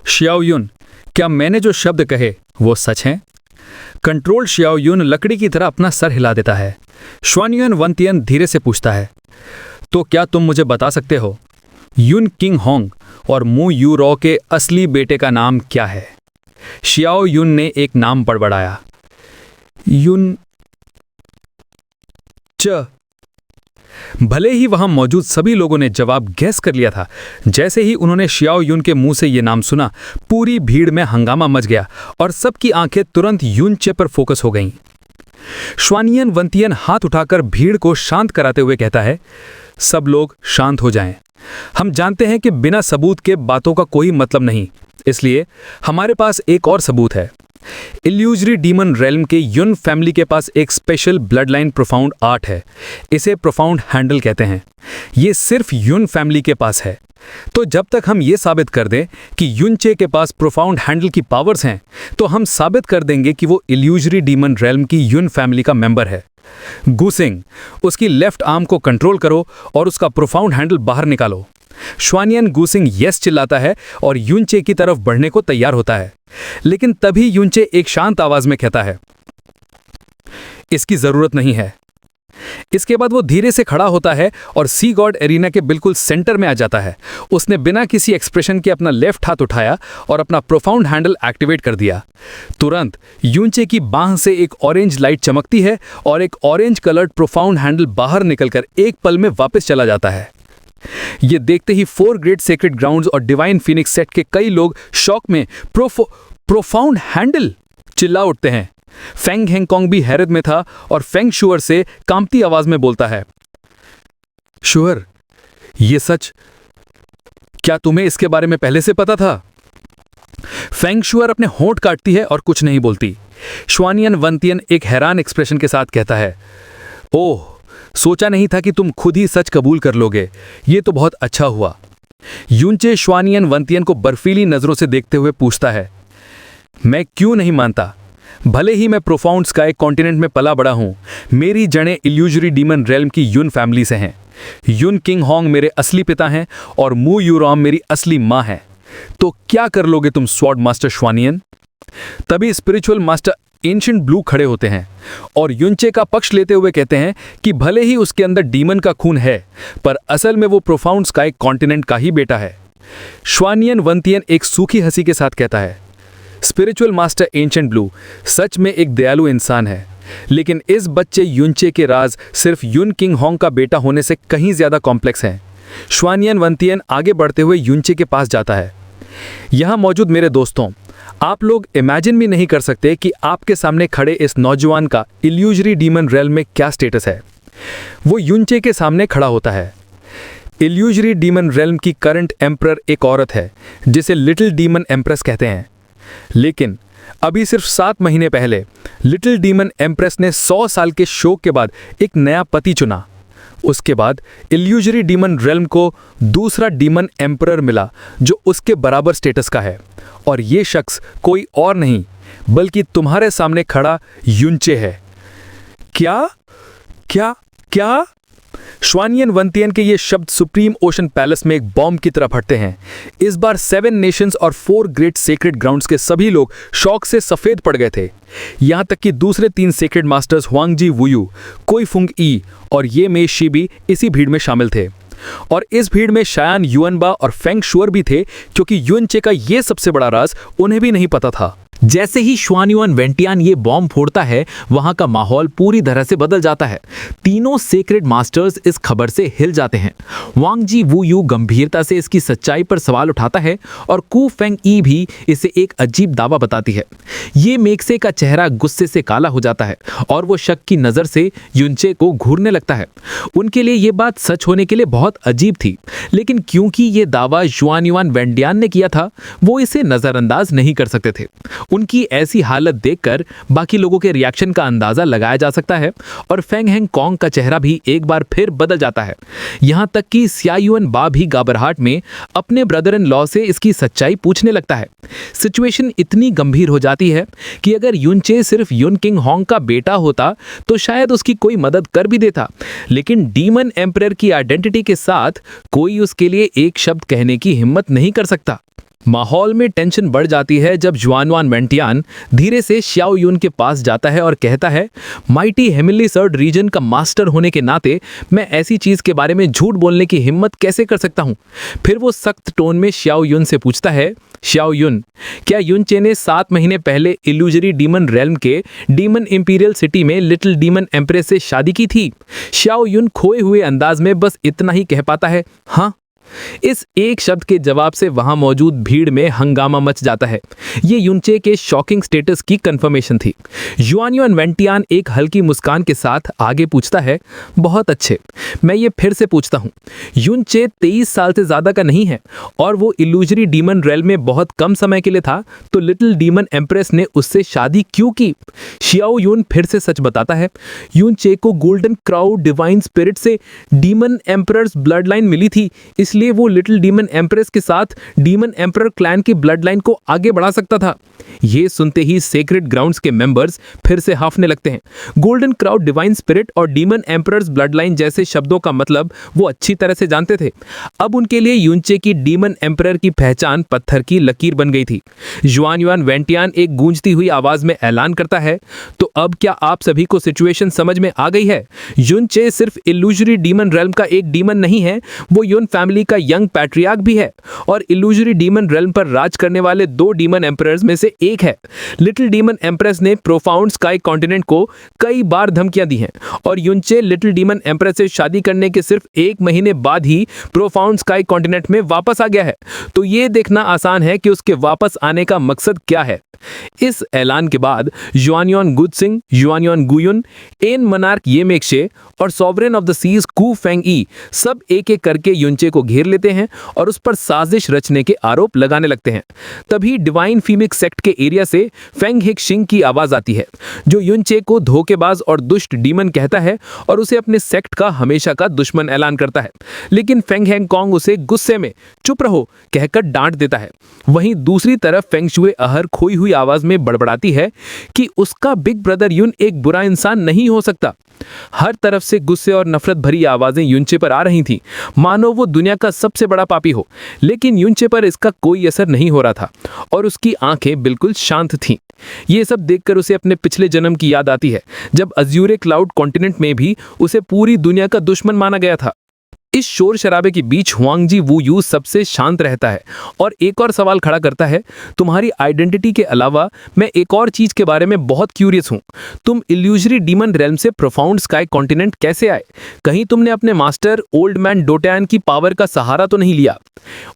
शियाओ युन, क्या मैंने जो शब्द कहे वो सच हैं? कंट्रोल शियाओ युन लकड़ी की तरह अपना सर हिला देता है। श्वनियान वंतियन धीरे से पूछता है, तो क्या तुम मुझे बता सकते हो युन किंग होंग और मू यू रॉ के असली बेटे का नाम क्या है? शियाओ युन ने एक नाम बड़बड़ाया, युन च। भले ही वहां मौजूद सभी लोगों ने जवाब गैस कर लिया था, जैसे ही उन्होंने शियाओ युन के मुंह से यह नाम सुना, पूरी भीड़ में हंगामा मच गया और सबकी आंखें तुरंत युनचे पर फोकस हो गईं। श्वनियान वंतियन हाथ उठाकर भीड़ को शांत कराते हुए कहता है, सब लोग शांत हो जाएं। हम जानते हैं कि बिना सबूत के बातों का कोई मतलब नहीं, इसलिए हमारे पास एक और सबूत है। इल्यूजरी डीमन रेल्म के युन फैमिली के पास एक special blood line profound art है। इसे प्रोफाउंड हैंडल कहते हैं। ये सिर्फ युन फैमिली के पास है। तो जब तक हम ये साबित कर दें कि युनचे के पास प्रोफाउंड हैंडल की पावर्स हैं, तो हम साबित कर देंगे कि वो इल्यूजरी डीमन रेल्म की युन फैमिली का मेंबर है। गुसिंग, उसकी लेफ्ट आर्म को कंट्रोल करो और उसका प्रोफाउंड हैंडल बाहर निकालो। श्वानियन गुसिंग यस चिल्लाता है और युनचे की तरफ बढ़ने को तैयार होता है, लेकिन तभी युनचे एक शांत आवाज में कहता है, इसकी जरूरत नहीं है। इसके बाद वो धीरे से खड़ा होता है और सी गॉड एरिना के बिल्कुल सेंटर में आ जाता है। उसने बिना किसी एक्सप्रेशन के अपना लेफ्ट हाथ उठाया और अपना प्रोफाउंड हैंडल एक्टिवेट कर दिया। तुरंत युनचे की बांह से एक ऑरेंज लाइट चमकती है और एक ऑरेंज कलर्ड प्रोफाउंड हैंडल बाहर निकलकर एक पल में वापस चला जाता है। ये देखते ही 4 ग्रेट सेक्रेड ग्राउंड्स और डिवाइन फिनिक्स सेट के कई लोग शॉक में प्रोफाउंड हैंडल चिल्ला उठते हैं। फेंग हेंगकॉन्ग भी हैरत में था और फेंग शुअर से कांपती आवाज में बोलता है, शुअर, ये सच, क्या तुम्हें इसके बारे में पहले से पता था? फेंग शुअर अपने होंठ काटती है और कुछ नहीं बोलती। श्वानियन वंतियन एक हैरान एक्सप्रेशन के साथ कहता है, ओह, सोचा नहीं था कि तुम खुद ही सच कबूल कर लोगे। ये तो बहुत अच्छा हुआ। युनचे श्वानियन वंतियन को बर्फीली नजरों से देखते हुए पूछता है, मैं क्यों नहीं मानता? भले ही मैं प्रोफाउंड स्काई कॉन्टिनेंट में पला बड़ा हूं, मेरी जड़ें इल्यूजरी डीमन रेल्म की युन फैमिली से हैं। युन किंग होंग मेरे असली पिता हैं और मू यूरॉम मेरी असली मां है। तो क्या कर लोगे तुम स्वॉर्ड मास्टर श्वानियन? तभी स्पिरिचुअल मास्टर एंशिएंट ब्लू खड़े होते हैं और युनचे का पक्ष लेते हुए कहते हैं कि भले ही उसके अंदर डीमन का खून है, पर असल में वो प्रोफाउंड स्काई कॉन्टिनेंट का ही बेटा है। श्वानियन वंतियन एक सूखी हंसी के साथ कहता है, स्पिरिचुअल मास्टर एंशिएंट ब्लू सच में एक दयालु इंसान है, लेकिन इस बच्चे युनचे के राज सिर्फ युन किंग होंग का बेटा होने से कहीं ज्यादा कॉम्प्लेक्स हैं। श्वानियन वंतियन आगे बढ़ते हुए युनचे के पास जाता है। यहां मौजूद मेरे दोस्तों, आप लोग इमेजिन भी नहीं कर सकते कि आपके सामने खड़े इस नौजवान का इल्यूजरी डीमन रेल्म में क्या स्टेटस है। वो युनचे के सामने खड़ा होता है। इल्यूजरी डीमन रेल्म की करंट एम्परर एक औरत है जिसे लिटिल डीमन एम्प्रेस कहते हैं, लेकिन अभी सिर्फ 7 महीने पहले लिटिल डीमन एम्प्रेस ने 100 साल के शोक के बाद एक नया पति चुना। उसके बाद इल्यूजरी डीमन रेल्म को दूसरा डीमन एम्परर मिला जो उसके बराबर स्टेटस का है, और ये शख्स कोई और नहीं बल्कि तुम्हारे सामने खड़ा युनचे है। क्या क्या क्या? श्वानियन वंतियन के ये शब्द सुप्रीम ओशन पैलेस में एक बॉम्ब की तरह फटते हैं। इस बार 7 नेशंस और 4 ग्रेट सेक्रेड ग्राउंड्स के सभी लोग शौक से सफेद पड़ गए थे। यहां तक कि दूसरे 3 सेक्रेड मास्टर्स हुआंगजी वुयू, कोई फुंग ई और ये मे शी भी इसी भीड़ में शामिल थे। और इस भीड़ में शायान युअनबा और फेंग शुअर भी थे, क्योंकि युनचे का ये सबसे बड़ा राज उन्हें भी नहीं पता था। जैसे ही श्वानियन वेंटियान ये बॉम्ब फोड़ता है, वहां का माहौल पूरी तरह से बदल जाता है। तीनों सेक्रेड मास्टर्स इस खबर से हिल जाते हैं। वांगजी वुयू गंभीरता से इसकी सच्चाई पर सवाल उठाता है और कू फेंग ई भी इसे एक अजीब दावा बताती है। ये मेक्से का चेहरा गुस्से से काला हो जाता है और वो शक की नजर से युनचे को घूरने लगता है। उनके लिए ये बात सच होने के लिए बहुत अजीब थी, लेकिन क्योंकि ये दावा श्वानियन वेंटियान ने किया था, वो इसे नजरअंदाज नहीं कर सकते थे। उनकी ऐसी हालत देखकर बाकी लोगों के रिएक्शन का अंदाजा लगाया जा सकता है और फेंग हेंगकॉन्ग का चेहरा भी एक बार फिर बदल जाता है। यहां तक कि स्यायुअन बा भी घबराहट में अपने ब्रदर इन लॉ से इसकी सच्चाई पूछने लगता है। सिचुएशन इतनी गंभीर हो जाती है कि अगर युनचे सिर्फ युन किंग होंग का बेटा होता तो शायद उसकी कोई मदद कर भी देता, लेकिन डीमन एम्परर की आइडेंटिटी के साथ कोई उसके लिए एक शब्द कहने की हिम्मत नहीं कर सकता। माहौल में टेंशन बढ़ जाती है जब जुआनवान वेंटियान धीरे से श्याओ युन के पास जाता है और कहता है, माइटी हेमिली सर्ड रीजन का मास्टर होने के नाते मैं ऐसी चीज के बारे में झूठ बोलने की हिम्मत कैसे कर सकता हूं। फिर वो सख्त टोन में श्याओ युन से पूछता है, श्याओ युन, क्या युनचे ने 7 महीने पहले इल्यूजरी डीमन रेल्म के डीमन इंपीरियल सिटी में लिटिल डीमन एम्प्रेस से शादी की थी? श्याओ युन खोए हुए अंदाज में बस इतना ही कह पाता है, हाँ। इस एक शब्द के जवाब से वहां मौजूद भीड़ में हंगामा मच जाता है। ये युनचे के शॉकिंग स्टेटस की कंफर्मेशन थी। युआनयुआन वेंटियान एक हल्की मुस्कान के साथ आगे पूछता है, बहुत अच्छे, मैं ये फिर से पूछता हूँ, युनचे 23 साल से ज्यादा का नहीं है और वो इल्यूजरी डीमन रेल में बहुत कम समय के लिए था, तो लिटिल डीमन एम्प्रेस ने उससे शादी क्यों की? शियाओ युन फिर से सच बताता है, युनचे को गोल्डन क्राउड डिवाइन स्पिरिट से डीमन एम्परर्स ब्लड लाइन मिली थी, इसलिए वो लिटिल डीमन एम्प्रेस के साथ डीमन एम्परर क्लैन की ब्लड लाइन को आगे बढ़ा सकता था। ये सुनते ही सेक्रेड ग्राउंड्स के मेंबर्स फिर से हाफने लगते हैं। गोल्डन क्राउड डिवाइन स्पिरिट और डीमन एम्परर्स ब्लड लाइन जैसे शब्दों का मतलब वो अच्छी तरह से जानते थे। अब उनके लिए युनचे की डीमन एम्परर की पहचान पत्थर की लकीर बन गई थी। युआनयुआन वेंटियान एक गूंजती हुई आवाज में ऐलान करता है, तो अब क्या आप सभी को सिचुएशन समझ में आ गई है? युनचे सिर्फ इल्यूजरी डीमन रेल्म का एक डीमन नहीं है, वो युन फैमिली का यंग पैट्रियार्क भी है और इल्यूजरी डीमन रेल्म पर राज करने वाले 2 डीमन एम्परर्स में से एक है। लिटिल डीमन एम्प्रेस ने प्रोफाउंड स्काई कॉन्टिनेंट को कई बार धमकियां दी हैं और युनचे लिटिल डीमन एम्प्रेस से शादी करने के सिर्फ 1 महीने बाद ही प्रोफाउंड स्काई कॉन्टिनेंट में वापस आ गया है। तो ये देखना आसान है कि उसके वापस आने का मकसद क्या है। इस ऐलान के बाद युआनयुआन गुडसिंग, युआनयुआन गुयुन, एन मनार्क ये मेक्शे और सॉवरेन ऑफ द सीज कू फेंग ई सब एक एक करके युनचे को घेर लेते हैं और उस पर साजिश रचने के आरोप लगाने लगते हैं। तभी डिवाइन फीमिक सेक्ट के एरिया से फेंग हिक शिंग की आवाज आती है, जो युनचे को धोखेबाज और दुष्ट डीमन कहता है और उसे अपने सेक्ट का हमेशा का दुश्मन ऐलान करता है। लेकिन फेंग हैंगकॉन्ग उसे गुस्से में चुप रहो कहकर डांट देता है। वहीं दूसरी तरफ फेंग शुए अहर खोई हुई आवाज में बड़बड़ाती है कि उसका बिग ब्रदर युन एक बुरा इंसान नहीं हो सकता। हर तरफ से गुस्से और नफरत भरी आवाजें युनचे पर आ रही थीं, मानो वो दुनिया का सबसे बड़ा पापी हो। लेकिन युनचे पर इसका कोई असर नहीं हो रहा था और उसकी आंखें बिल्कुल शांत थीं। ये सब देखकर उसे अपने पिछले जन्म की याद आती है, जब अज्यूरे क्लाउड कॉन्टिनेंट में भी उसे पूरी दुनिया का दुश्मन माना गया था। इस शोर शराबे के बीच हुआंगजी वू यू सबसे शांत रहता है और एक और सवाल खड़ा करता है, तुम्हारी आइडेंटिटी के अलावा मैं एक और चीज के बारे में बहुत क्यूरियस हूं। तुम इल्यूजरी डीमन रेल्म से प्रोफाउंड स्काई कॉन्टिनेंट कैसे आए? कहीं तुमने अपने मास्टर ओल्ड मैन डोटैन की पावर का सहारा तो नहीं लिया?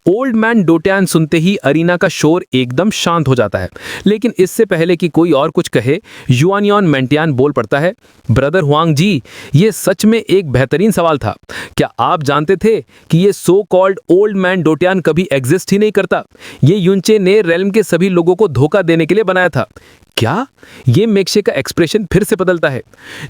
ओल्ड मैन डोटैन सुनते ही अरीना का शोर एकदम शांत हो जाता है, लेकिन इससे पहले कि कोई और कुछ कहे, युआनयुआन वेंटियान बोल पड़ता है, ब्रदर हुआंग जी, ये सच में एक बेहतरीन सवाल था। क्या आप जानते थे कि ये सो कॉल्ड ओल्ड मैन डोटियान कभी एग्जिस्ट ही नहीं करता? ये युनचे ने रेल्म के सभी लोगों को धोखा देने के लिए बनाया था। क्या? ये मेक्शे का एक्सप्रेशन फिर से बदलता है।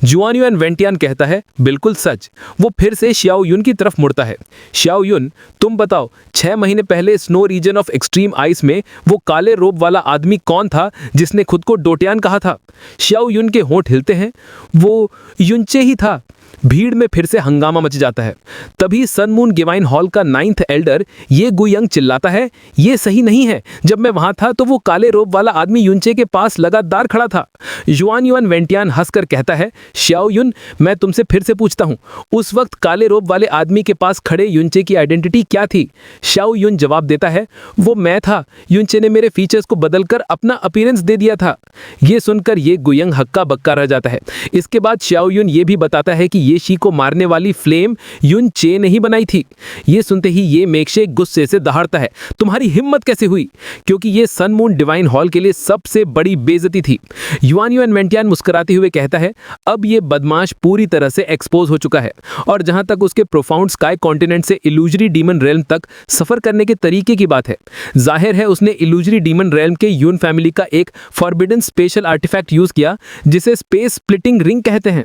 युआनयुआन वेंटियान कहता है, बिल्कुल सच। वो फिर से शियाओ युन की तरफ मुड़ता है। शियाओ युन, तुम बताओ, 6 महीने पहले snow region of extreme ice में वो काले रोब वाला आदमी कौन था जिसने खुद को डोटियान कहा था? शियाओ युन के होंठ हिलते हैं। वो युनचे ही था। भीड़ में फिर से हंगामा मच जाता है। तभी सनमून गिवाइन हॉल का 9th एल्डर ये गुयंग चिल्लाता है, ये सही नहीं है। जब मैं वहां था तो वो काले रोब वाला आदमी युनचे के पास लगातार खड़ा था। युआनयुआन वेंटियान हंसकर कहता है, शियाओ युन, मैं तुमसे फिर से पूछता हूं, उस वक्त काले रोब वाले आदमी के पास खड़े युनचे की आइडेंटिटी क्या थी? शियाओ युन जवाब देता है, वो मैं था। युनचे ने मेरे फीचर्स को बदलकर अपना अपीयरेंस दे दिया था। ये सुनकर ये गुयंग हक्का बक्का रह जाता है। इसके बाद शियाओ युन ये भी बताता है कि ये शी को मारने वाली फ्लेम युनचे ने ही बनाई थी। ये सुनते ही ये मेक्शे गुस्से से दहाड़ता है, तुम्हारी हिम्मत कैसे हुई? क्योंकि ये सनमून डिवाइन हॉल के लिए सबसे बड़ी बेइज्जती थी। युआनयुआन वेंटियान मुस्कुराते हुए कहता है, अब ये बदमाश पूरी तरह से एक्सपोज हो चुका है और जहां तक उसके प्रोफाउंड स्काई कॉन्टिनेंट से इल्यूजरी डीमन रेल्म तक सफर करने के तरीके की बात है, जाहिर है उसने इल्यूजरी डीमन रेल्म के यून फैमिली का एक फॉरबिडन स्पेशल आर्टिफैक्ट यूज किया जिसे स्पेस स्प्लिटिंग रिंग कहते हैं।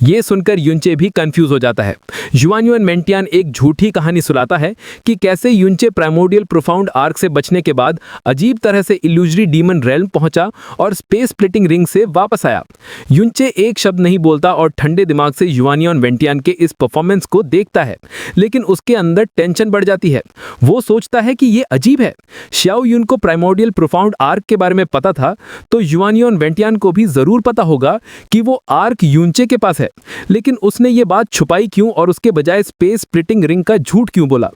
ये सुनकर युनचे भी कंफ्यूज हो जाता है। युआनयुआन वेंटियान एक झूठी कहानी सुनाता है कि कैसे युनचे प्राइमोर्डियल प्रोफाउंड आर्क से बचने के बाद अजीब तरह से इल्यूजरी डीमन रेल्म पहुंचा और स्पेस स्प्लिटिंग रिंग से वापस आया। युनचे एक शब्द नहीं बोलता और ठंडे दिमाग से युआनयुआन वेंटियान के इस परफॉर्मेंस को देखता है, लेकिन उसके अंदर टेंशन बढ़ जाती है। वो सोचता है कि ये अजीब है। शियाओ युन को प्राइमोर्डियल प्रोफाउंड आर्क के बारे में पता था, तो युआनयुआन वेंटियान को भी जरूर पता होगा कि वो आर्क युनचे के पास है, लेकिन उसने ये बात छुपाई क्यों और उसके बजाय स्पेस स्प्लिटिंग रिंग का झूठ क्यों बोला?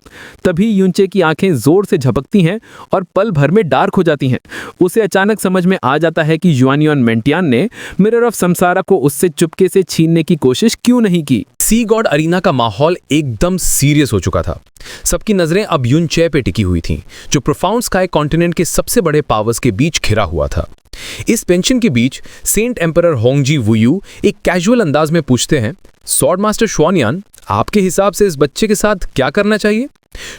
तभी युनचे की आंखें जोर से झपकती हैं और पल भर में डार्क हो जाती हैं। उसे अचानक समझ में आ जाता है कि युआन मेंटियान ने मिरर ऑफ संसारा को उससे चुपके से छीनने की कोशिश क्यों नहीं की। सी गॉड अरीना का माहौल एकदम सीरियस हो चुका था। सबकी नजरें अब युनचे पे टिकी हुई थीं, जो प्रोफाउंड स्काई कॉन्टिनेंट के सबसे बड़े पावर्स के बीच घिरा हुआ था। इस पेंशन के बीच सेंट एम्परर होंगजी वुयू एक कैजुअल अंदाज में पूछते हैं, स्वॉर्ड मास्टर शुआनयान, आपके हिसाब से इस बच्चे के साथ क्या करना चाहिए?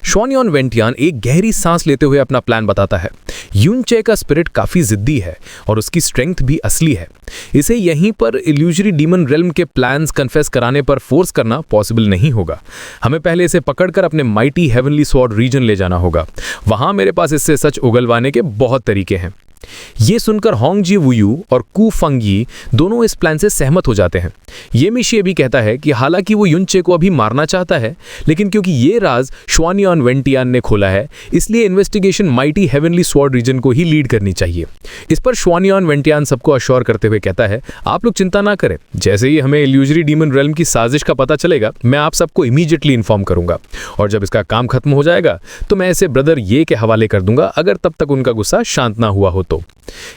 शुआनयान वेंटियान एक गहरी सांस लेते हुए अपना प्लान बताता है। युनचे का स्पिरिट काफी जिद्दी है और उसकी स्ट्रेंथ भी असली है। इसे यहीं पर इल्यूजरी डीमन रेल्म के प्लान्स कन्फेस कराने पर फोर्स करना पॉसिबल नहीं होगा। हमें पहले इसे पकड़कर अपने माइटी हेवनली स्वॉर्ड रीजन ले जाना होगा। वहां मेरे पास इससे सच उगलवाने के बहुत तरीके हैं। ये सुनकर होंगजी वुयू और कू फंगी दोनों इस प्लान से सहमत हो जाते हैं। ये मिशी भी कहता है कि हालांकि वो युनचे को अभी मारना चाहता है, लेकिन क्योंकि ये राज शुआनयान वेंटियान ने खोला है, इसलिए investigation mighty heavenly sword region को ही लीड करनी चाहिए। इस पर शुआनयान वेंटियान सबको अश्योर करते हुए कहता है, आप लोग चिंता ना करें, जैसे ही हमें इल्यूजरी डीमन रेल्म की साजिश का पता चलेगा, मैं आप सबको इमीडिएटली इन्फॉर्म करूंगा और जब इसका काम खत्म हो जाएगा तो मैं इसे ब्रदर ये के हवाले कर दूंगा, अगर तब तक उनका गुस्सा शांत ना हुआ हो तो।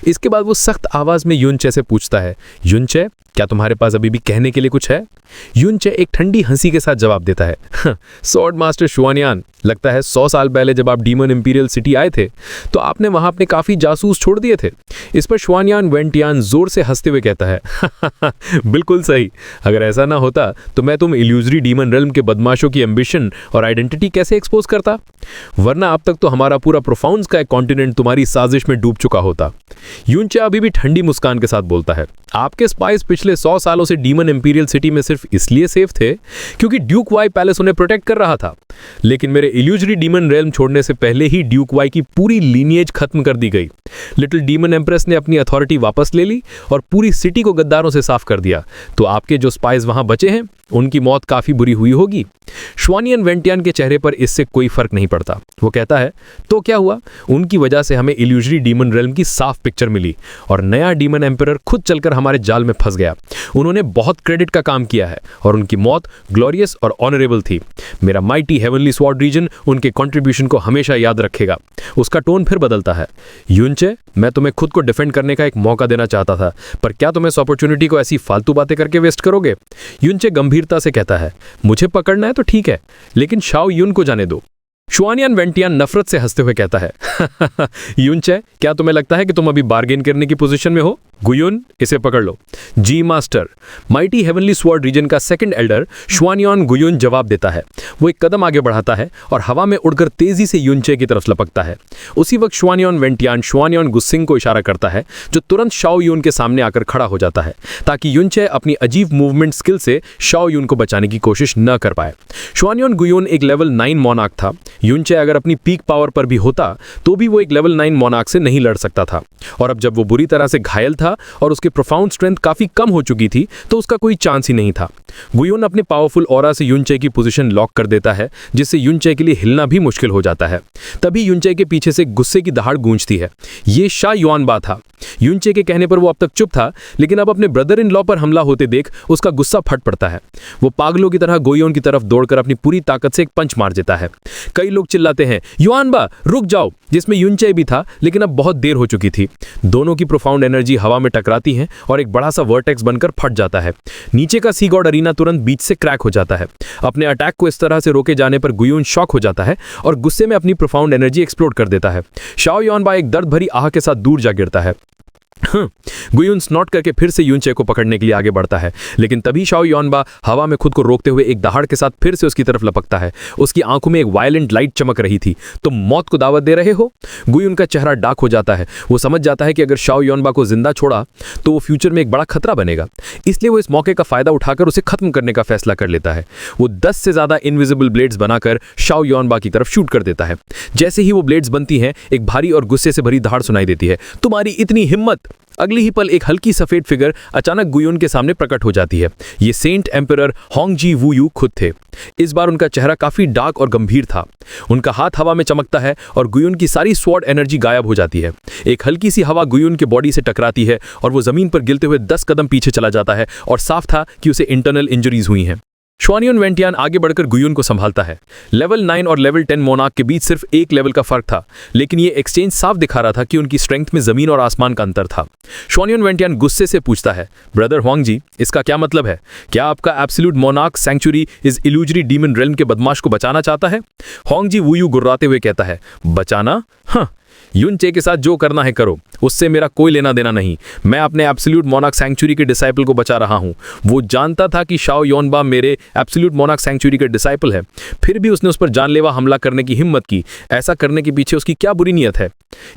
इसके बाद वो सख्त आवाज में युनचे से पूछता है, युनचे, क्या तुम्हारे पास अभी भी कहने के लिए कुछ है? युनचे एक ठंडी हंसी के साथ जवाब देता है, स्वॉर्ड मास्टर शुआनयान, लगता है 100 साल पहले जब आप डीमन इंपीरियल सिटी आए थे तो आपने वहां अपने काफी जासूस छोड़ दिए थे। इस पर शुआनयान वेंटियान जोर से हंसते हुए कहता है, बिल्कुल सही, अगर ऐसा ना होता तो मैं तुम इल्यूजरी डीमन रेल्म के बदमाशों की एम्बिशन और आइडेंटिटी कैसे एक्सपोज करता, वरना अब तक तो हमारा पूरा प्रोफाउंड स्काई कॉन्टिनेंट तुम्हारी साजिश में डूब चुका होता। युनचे अभी भी ठंडी मुस्कान के साथ बोलता है, आपके स्पाइस पिछले 100 सालों से डीमन इंपीरियल सिटी में सिर्फ इसलिए सेफ थे क्योंकि ड्यूक वाई पैलेस उन्हें प्रोटेक्ट कर रहा था, लेकिन मेरे इल्यूजरी डीमन रेल्म छोड़ने से पहले ही ड्यूक वाई की पूरी लीनिएज खत्म कर दी गई। लिटिल डीमन एम्प्रेस ने अपनी अथॉरिटी वापस ले ली और पूरी सिटी को गद्दारों से साफ कर दिया, तो आपके जो स्पाइस वहां बचे हैं उनकी मौत काफी बुरी हुई होगी। शुआनयान वेंटियान के चेहरे पर इससे कोई फर्क नहीं पड़ता। वो कहता है, तो क्या हुआ, उनकी वजह से हमें इल्यूजरी डीमन रेल्म की साफ पिक्चर मिली और नया डीमन एम्परर खुद चलकर हमारे जाल में फंस गया। उन्होंने बहुत क्रेडिट का काम किया है और उनकी मौत ग्लोरियस और ऑनरेबल थी। मेरा माइटी हेवनली स्वॉर्ड रीजन उनके कंट्रीब्यूशन को हमेशा याद रखेगा। उसका टोन फिर बदलता है, युनचे, मैं तुम्हें खुद को डिफेंड करने का एक मौका देना चाहता था, पर क्या तुम इस अपॉर्चुनिटी को ऐसी फालतू बातें करके वेस्ट करोगे? युनचे गंभीरता से कहता है, मुझे पकड़ना है तो ठीक है, लेकिन शाओ युन को जाने दो। शुआनयान वेंटियान नफरत से हंसते हुए कहता है, युनचे, क्या तुम्हें लगता है कि तुम अभी बार्गेन करने की पोजीशन में हो? गुयुन, इसे पकड़ लो। जी master. Mighty heavenly sword region का सेकंड एल्डर शुआनयान गुयुन जवाब देता है। वो एक कदम आगे बढ़ाता है और हवा में उड़कर तेजी से युनचे की तरफ लपकता है। उसी वक्त शुआनयान वेंटियान शुआनयान गुस्सिंग को इशारा करता है, जो तुरंत शाओ युन के सामने आकर खड़ा हो जाता है ताकि युनचे अपनी अजीब मूवमेंट स्किल से शाओ युन को बचाने की कोशिश न कर पाए। शुआनयान गुयुन एक लेवल 9 मोनार्क था। युनचे अगर अपनी पीक पावर पर भी होता तो भी वो एक लेवल 9 मोनार्क से नहीं लड़ सकता था, और अब जब वो बुरी तरह से घायल था और उसकी प्रोफाउंड स्ट्रेंथ काफी कम हो चुकी थी तो उसका कोई चांस ही नहीं था। गुयुन अपने पावरफुल ऑरा से युनचे की पोजीशन लॉक कर देता है, जिससे युनचे के लिए हिलना भी मुश्किल हो जाता है। तभी युनचे के पीछे से गुस्से की दहाड़ गूंजती है। ये शा युआनबा था। युनचे के कहने पर वो अब तक चुप था, लेकिन अब अपने ब्रदर इन लॉ पर हमला होते देख उसका गुस्सा फट पड़ता है। वो पागलों की तरह गुयुन की तरफ दौड़कर अपनी पूरी ताकत से एक पंच मार देता है। कई लोग चिल्लाते हैं, युआनबा रुक जाओ, जिसमें युनचे भी था, लेकिन अब बहुत देर हो चुकी थी। दोनों की प्रोफाउंड एनर्जी हवा में टकराती है और एक बड़ा सा वर्टेक्स बनकर फट जाता है। नीचे का सी गॉड अरीना तुरंत बीच से क्रैक हो जाता है। अपने अटैक को इस तरह से रोके जाने पर गुयुन शॉक हो जाता है और गुस्से में अपनी प्रोफाउंड एनर्जी एक्सप्लोड कर देता है। शाओ युआनबा एक दर्द भरी आह के साथ दूर जा गिरता है। गुयुन स्नॉट करके फिर से युनचे को पकड़ने के लिए आगे बढ़ता है, लेकिन तभी शाओ युआनबा हवा में खुद को रोकते हुए एक दहाड़ के साथ फिर से उसकी तरफ लपकता है। उसकी आंखों में एक वायलेंट लाइट चमक रही थी। तुम मौत को दावत दे रहे हो? गुयुन का चेहरा डार्क हो जाता है। वो समझ जाता है कि अगर शाओ युआनबा को जिंदा छोड़ा तो वो फ्यूचर में एक बड़ा खतरा बनेगा, इसलिए वो इस मौके का फायदा उठाकर उसे खत्म करने का फैसला कर लेता है। वो 10 से ज्यादा इनविजिबल ब्लेड्स बनाकर शाओ युआनबा की तरफ शूट कर देता है। जैसे ही वो ब्लेड्स बनती हैं, एक भारी और गुस्से से भरी दहाड़ सुनाई देती है। तुम्हारी इतनी हिम्मत! अगली ही पल एक हल्की सफेद फिगर अचानक गुयोन के सामने प्रकट हो जाती है। ये सेंट एम्परर होंगजी वूयू खुद थे। इस बार उनका चेहरा काफी डार्क और गंभीर था। उनका हाथ हवा में चमकता है और गुयोन की सारी स्वॉर्ड एनर्जी गायब हो जाती है। एक हल्की सी हवा गुयोन के बॉडी से टकराती है और वो जमीन पर गिरते हुए 10 कदम पीछे चला जाता है और साफ था कि उसे इंटरनल इंजरीज हुई हैं। श्वानयुन वेंटियान आगे बढ़कर गुयोन को संभालता है। लेवल 9 और लेवल 10 मोनार्क के बीच सिर्फ एक लेवल का फर्क था, लेकिन ये एक्सचेंज साफ दिखा रहा था कि उनकी स्ट्रेंथ में जमीन और आसमान का अंतर था। श्वानयुन वेंटियान गुस्से से पूछता है, ब्रदर हुआंग, इसका क्या मतलब है? क्या आपका एब्सोल्यूट मोनार्क सैंक्चुरी इस इल्यूजरी डीमन रेल्म के बदमाश को बचाना चाहता है? होंगजी वूयू गुर्राते हुए कहता है, बचाना? हाँ, युनचे के साथ जो करना है करो, उससे मेरा कोई लेना देना नहीं। मैं अपने एब्सोल्यूट मोनार्क सैंक्चुरी के डिसाइपल को बचा रहा हूं। वो जानता था कि शाओ योनबा मेरे एब्सोल्यूट मोनार्क सैंक्चुरी के डिसाइपल है, फिर भी उसने उस पर जानलेवा हमला करने की हिम्मत की। ऐसा करने के पीछे उसकी क्या बुरी नीयत है?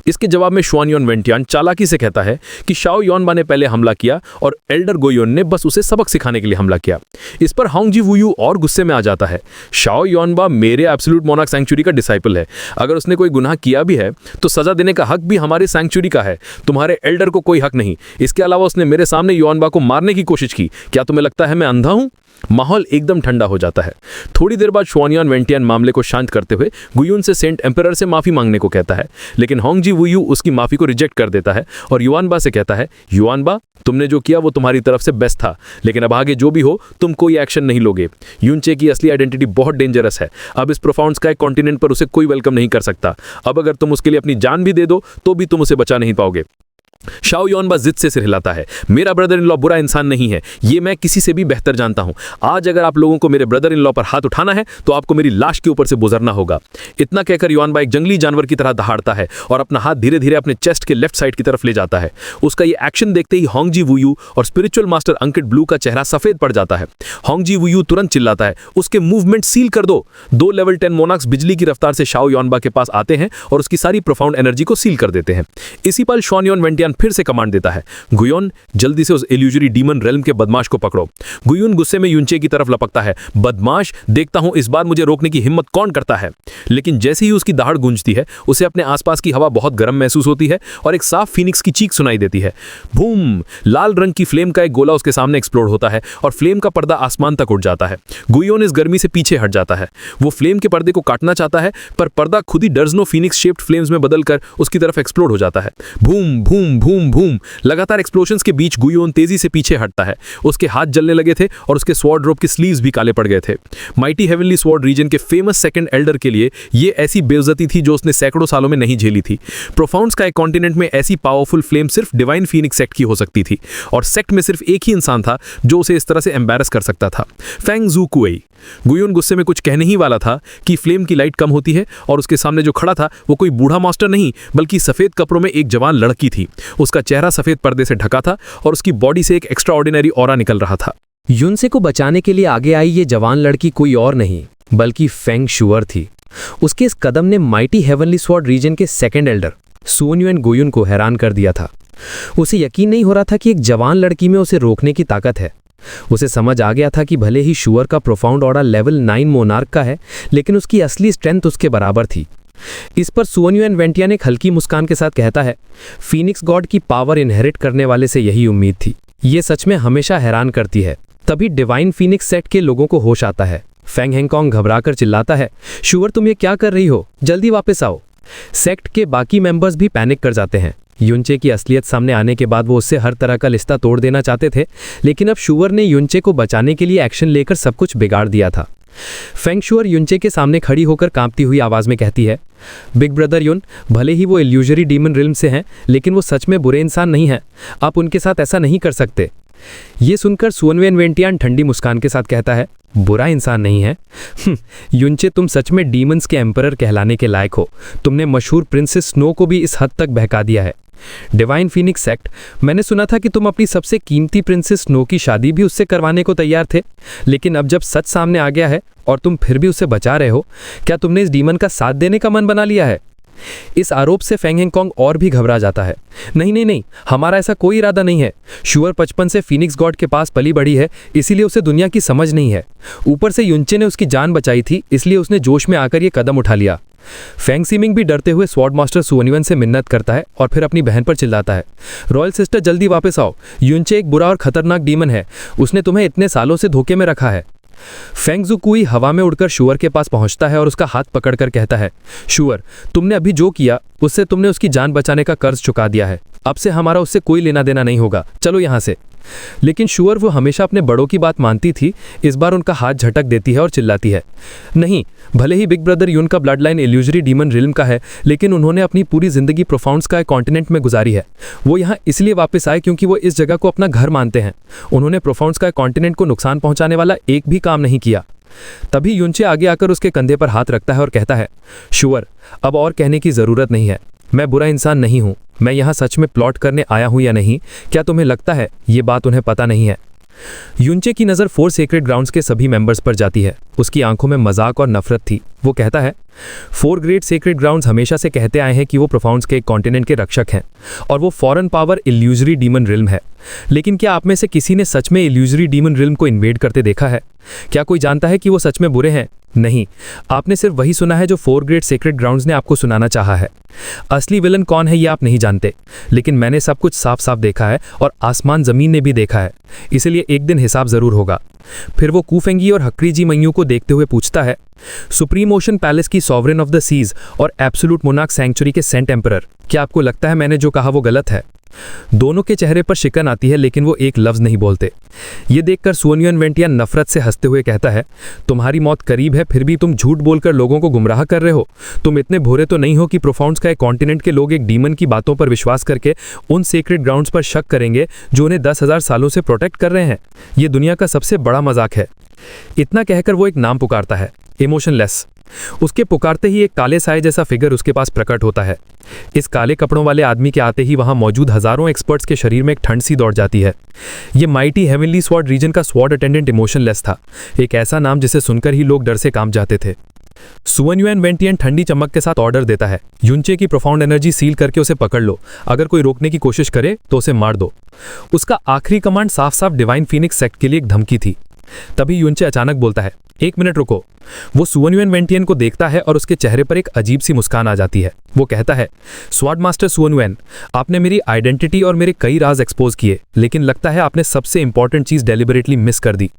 इसके जवाब में श्वानयुन वेंटियान चालाकी से कहता है कि शाओ योनबा ने पहले हमला किया और एल्डर गोयोन ने बस उसे सबक सिखाने के लिए हमला किया। इस पर होंगजी वूयू और गुस्से में आ जाता है। शाओ योनबा मेरे एब्सोल्यूट मोनार्क सैंक्चुरी का डिसाइपल है। अगर उसने कोई गुनाह किया भी है तो सजा देने का हक भी हमारे सैंक्चुरी का है। तुम्हारे एल्डर को कोई हक नहीं। इसके अलावा उसने मेरे सामने योनबा को मारने की कोशिश की। क्या तुम्हें लगता है मैं अंधा हूं? माहौल एकदम ठंडा हो जाता है। थोड़ी देर बाद श्वानयुन वेंटियान मामले को शांत करते हुए गुयोन से सेंट एम्परर से माफी मांगने को कहता है, लेकिन होंगजी वूयू उसकी माफी को रिजेक्ट कर देता है और युआनबा से कहता है, युआनबा, तुमने जो किया वो तुम्हारी तरफ से बेस्ट था, लेकिन अब आगे जो भी हो तुम कोई एक्शन नहीं लोगे। युनचे की असली आइडेंटिटी बहुत डेंजरस है। अब इस प्रोफाउंड स्काई कॉन्टिनेंट पर उसे कोई वेलकम नहीं कर सकता। अब अगर तुम उसके लिए अपनी जान भी दे दो तो भी तुम उसे बचा नहीं पाओगे। शाओ योनबा जिद से सिर हिलाता है, मेरा ब्रदर इन लॉ बुरा इंसान नहीं है, ये मैं किसी से भी बेहतर जानता हूं। आज अगर आप लोगों को मेरे ब्रदर इन लॉ पर हाथ उठाना है तो आपको मेरी लाश के ऊपर से गुजरना होगा। इतना कहकर योनबा एक जंगली जानवर की तरह दहाड़ता है और अपना हाथ धीरे धीरे अपने चेस्ट के लेफ्ट साइड की तरफ ले जाता है। उसका ये एक्शन देखते ही होंगजी वूयू और स्पिरिचुअल मास्टर अंकित ब्लू का चेहरा सफेद पड़ जाता है। होंगजी वूयू तुरंत चिल्लाता है, उसके मूवमेंट सील कर दो। 2 लेवल 10 मोनार्क्स बिजली की रफ्तार से शाओ योनबा के पास आते हैं और उसकी सारी प्रोफाउंड एनर्जी को सील कर देते हैं। इसी पल श्वानयुन वेंटियान फिर से कमांड देता है, गुयोन, जल्दी से उस इल्यूजरी डीमन रेल्म के बदमाश को पकड़ो। गुयोन गुस्से में युनचे की तरफ लपकता है, बदमाश, देखता हूं इस बार मुझे रोकने की हिम्मत कौन करता है। लेकिन जैसे ही उसकी दहाड़ गूंजती है उसे अपने आसपास की हवा बहुत गर्म महसूस होती है और एक साफ फीनिक्स की चीख सुनाई देती है। बूम! लाल रंग की फ्लेम का एक गोला उसके सामने एक्सप्लोड होता है और फ्लेम का पर्दा आसमान तक उड़ जाता है। गुयोन इस गर्मी से पीछे हट जाता है। वो फ्लेम के पर्दे को काटना चाहता है पर पर्दा खुद ही दर्जनों फीनिक्स शेप्ड फ्लेम्स में बदलकर उसकी तरफ एक्सप्लोड हो जाता है। भूम भूम भूम भूम! लगातार एक्सप्लोशंस के बीच गुयोन तेजी से पीछे हटता है। उसके हाथ जलने लगे थे और उसके स्वॉर्ड रोब के स्लीव्स भी काले पड़ गए थे। माइटी हेवनली स्वॉर्ड रीजन के फेमस सेकंड एल्डर के लिए ये ऐसी बेइज्जती थी जो उसने सैकड़ों सालों में नहीं झेली थी। प्रोफाउंड स्काई कॉन्टिनेंट में ऐसी पावरफुल फ्लेम सिर्फ डिवाइन फीनिक्स सेक्ट की हो सकती थी और सेक्ट में सिर्फ एक ही इंसान था जो उसे इस तरह से एम्बैरस कर सकता था, फेंग जू कुई। गुयोन गुस्से में कुछ कहने ही वाला था कि फ्लेम की लाइट कम होती है और उसके सामने जो खड़ा था वो कोई बूढ़ा मास्टर नहीं बल्कि सफेद कपड़ों में एक जवान लड़की थी। उसका चेहरा सफेद पर्दे से ढका था और उसकी बॉडी से एक एक्स्ट्रा ऑर्डिनरी ऑरा निकल रहा था। युनसे को बचाने के लिए आगे आई ये जवान लड़की कोई और नहीं बल्कि फेंग शुअर थी। उसके इस कदम ने माइटी हेवनली स्वॉर्ड रीजन के सेकंड एल्डर सुओन्युएन गुयोन को हैरान कर दिया था। उसे यकीन नहीं हो रहा था कि एक जवान लड़की में उसे रोकने की ताकत है। उसे समझ आ गया था कि भले ही शुअर का प्रोफाउंड ऑरा लेवल 9 मोनार्क का है, लेकिन उसकी असली स्ट्रेंथ उसके बराबर थी। इस पर सुओन्युएन वेंटियान एक हल्की मुस्कान के साथ कहता है, फीनिक्स गॉड की पावर इनहेरिट करने वाले से यही उम्मीद थी। ये सच में हमेशा हैरान करती है। तभी डिवाइन फीनिक्स सेट के लोगों को होश आता है। फेंग हेंगकॉन्ग घबराकर चिल्लाता है, शुअर तुम ये क्या कर रही हो, जल्दी वापस आओ। सेक्ट के बाकी मेंबर्स भी पैनिक कर जाते हैं। युनचे की असलियत सामने आने के बाद वो उससे हर तरह का रिश्ता तोड़ देना चाहते थे, लेकिन अब शुअर ने युनचे को बचाने के लिए एक्शन लेकर सब कुछ बिगाड़ दिया था। फेंग शुअर युनचे के सामने खड़ी होकर कांपती हुई आवाज में कहती है, बिग ब्रदर युन, भले ही वो इल्यूजरी डीमन रिल्म से हैं, लेकिन वो सच में बुरे इंसान नहीं हैं। आप उनके साथ ऐसा नहीं कर सकते। ये सुनकर सुओन्युएन वेंटियान ठंडी मुस्कान के साथ कहता है, बुरा इंसान नहीं है? युनचे, तुम सच में डीमंस के एम्परर कहलाने के लायक हो। तुमने मशहूर प्रिंसेस स्नो को भी इस हद तक बहका दिया है। डिवाइन फीनिक्स सेक्ट, मैंने सुना था कि तुम अपनी सबसे कीमती प्रिंसेस स्नो की शादी भी उससे करवाने को तैयार थे, लेकिन अब जब सच सामने आ गया है और तुम फिर भी उसे बचा रहे हो, क्या तुमने इस डीमन का साथ देने का मन बना लिया है? इस आरोप से फेंग हेंगकॉन्ग और भी घबरा जाता है। नहीं नहीं नहीं, हमारा ऐसा कोई इरादा नहीं है। शुअर बचपन से फीनिक्स गॉड के पास पली बड़ी है, इसीलिए उसे दुनिया की समझ नहीं है। ऊपर से युनचे ने उसकी जान बचाई थी, इसलिए उसने जोश में आकर ये कदम उठा लिया। फेंग सीमिंग भी डरते हुए स्वॉर्ड मास्टर सुवनयुएन से मिन्नत करता है और फिर अपनी बहन पर चिल्लाता है, रॉयल सिस्टर जल्दी वापस आओ, युनचे एक बुरा और खतरनाक डीमन है, उसने तुम्हें इतने सालों से धोखे में रखा है। फेंग जुकुई हवा में उड़कर शुअर के पास पहुंचता है और उसका हाथ पकड़कर कहता है, शुअर, तुमने अभी जो किया उससे तुमने उसकी जान बचाने का कर्ज चुका दिया है, अब से हमारा उससे कोई लेना देना नहीं होगा, चलो यहाँ से। लेकिन शुअर, वो हमेशा अपने बड़ों की बात मानती थी, इस बार उनका हाथ झटक देती है और चिल्लाती है, नहीं, भले ही बिग ब्रदर युन का blood line illusory demon realm का है, लेकिन उन्होंने अपनी पूरी जिंदगी प्रोफाउंड स्काई कॉन्टिनेंट में गुजारी है। वो यहाँ इसलिए वापस आए क्योंकि वो इस जगह को अपना घर मानते हैं। उन्होंने प्रोफाउंड स्काई कॉन्टिनेंट को नुकसान पहुंचाने वाला एक भी काम नहीं किया। तभी युनचे आगे आकर उसके कंधे पर हाथ रखता है और कहता है, शुअर, अब और कहने की जरूरत नहीं है, मैं बुरा इंसान नहीं हूं, मैं यहाँ सच में प्लॉट करने आया हूं या नहीं, क्या तुम्हें लगता है ये बात उन्हें पता नहीं है? युनचे की नज़र 4 सेक्रेड ग्राउंड्स के सभी मेंबर्स पर जाती है। उसकी आंखों में मजाक और नफरत थी। वो कहता है, 4 ग्रेट सेक्रेड ग्राउंड्स हमेशा से कहते आए हैं कि वो प्रोफाउंड्स के एक कॉन्टिनेंट के रक्षक हैं और वो foreign power illusory demon realm है। लेकिन क्या आप में से किसी ने सच में इल्यूजरी डीमन रिल्म को इन्वेड करते देखा है? क्या कोई जानता है कि वो सच में बुरे हैं? नहीं, आपने सिर्फ वही सुना है जो 4 ग्रेट सेक्रेड ग्राउंड्स ने आपको सुनाना चाहा है। असली विलन कौन है ये आप नहीं जानते, लेकिन मैंने सब कुछ साफ साफ देखा है और आसमान जमीन ने भी देखा है, इसलिए एक दिन हिसाब जरूर होगा। फिर वो कूफेंगी और हक्री जी मयू को देखते हुए पूछता है, सुप्रीम ओशन पैलेस की सॉवरेन ऑफ द सीज और एब्सोल्यूट मोनार्क सैंक्चुरी के सेंट एम्परर, क्या आपको लगता है मैंने जो कहा वो गलत है? दोनों के चेहरे पर शिकन आती है, लेकिन वो एक लफ्ज नहीं बोलते। ये देखकर सुवनयुएन वेंटियान नफरत से हंसते हुए कहता है, तुम्हारी मौत करीब है, फिर भी तुम झूठ बोलकर लोगों को गुमराह कर रहे हो। तुम इतने भोरे तो नहीं हो कि प्रोफाउंड्स का एक कॉन्टिनेंट के लोग एक डीमन की बातों पर विश्वास करके उन सेक्रेड ग्राउंड्स पर शक करेंगे जो उन्हें 10,000 सालों से प्रोटेक्ट कर रहे हैं। ये दुनिया का सबसे बड़ा मजाक है। इतना कहकर वो एक नाम पुकारता है, इमोशनलेस। उसके पुकारते ही एक काले साए जैसा फिगर उसके पास प्रकट होता है। इस काले कपड़ों वाले आदमी के आते ही वहां मौजूद हजारों एक्सपर्ट्स के शरीर में एक ठंड सी दौड़ जाती है। ये माइटी हेवनली स्वॉर्ड रीजन का स्वॉर्ड अटेंडेंट इमोशनलेस था, एक ऐसा नाम जिसे सुनकर ही लोग डर से कांप जाते थे। सुवनयुएन वेंटियान ठंडी चमक के साथ ऑर्डर देता है, युनचे की प्रोफाउंड एनर्जी सील करके उसे पकड़ लो, अगर कोई रोकने की कोशिश करे तो उसे मार दो। उसका आखिरी कमांड साफ साफ डिवाइन फीनिक्स सेक्ट के लिए एक धमकी थी। तभी युनचे अचानक बोलता है, 1 मिनट रुको। वो सुवनयुएन वेंटियान को देखता है और उसके चेहरे पर एक अजीब सी मुस्कान आ जाती है। वो कहता है, स्वॉर्ड मास्टर सुवनयुएन, आपने मेरी आइडेंटिटी और मेरे कई राज एक्सपोज किए, लेकिन लगता है आपने सबसे इंपॉर्टेंट चीज डेलिबरेटली मिस कर दी।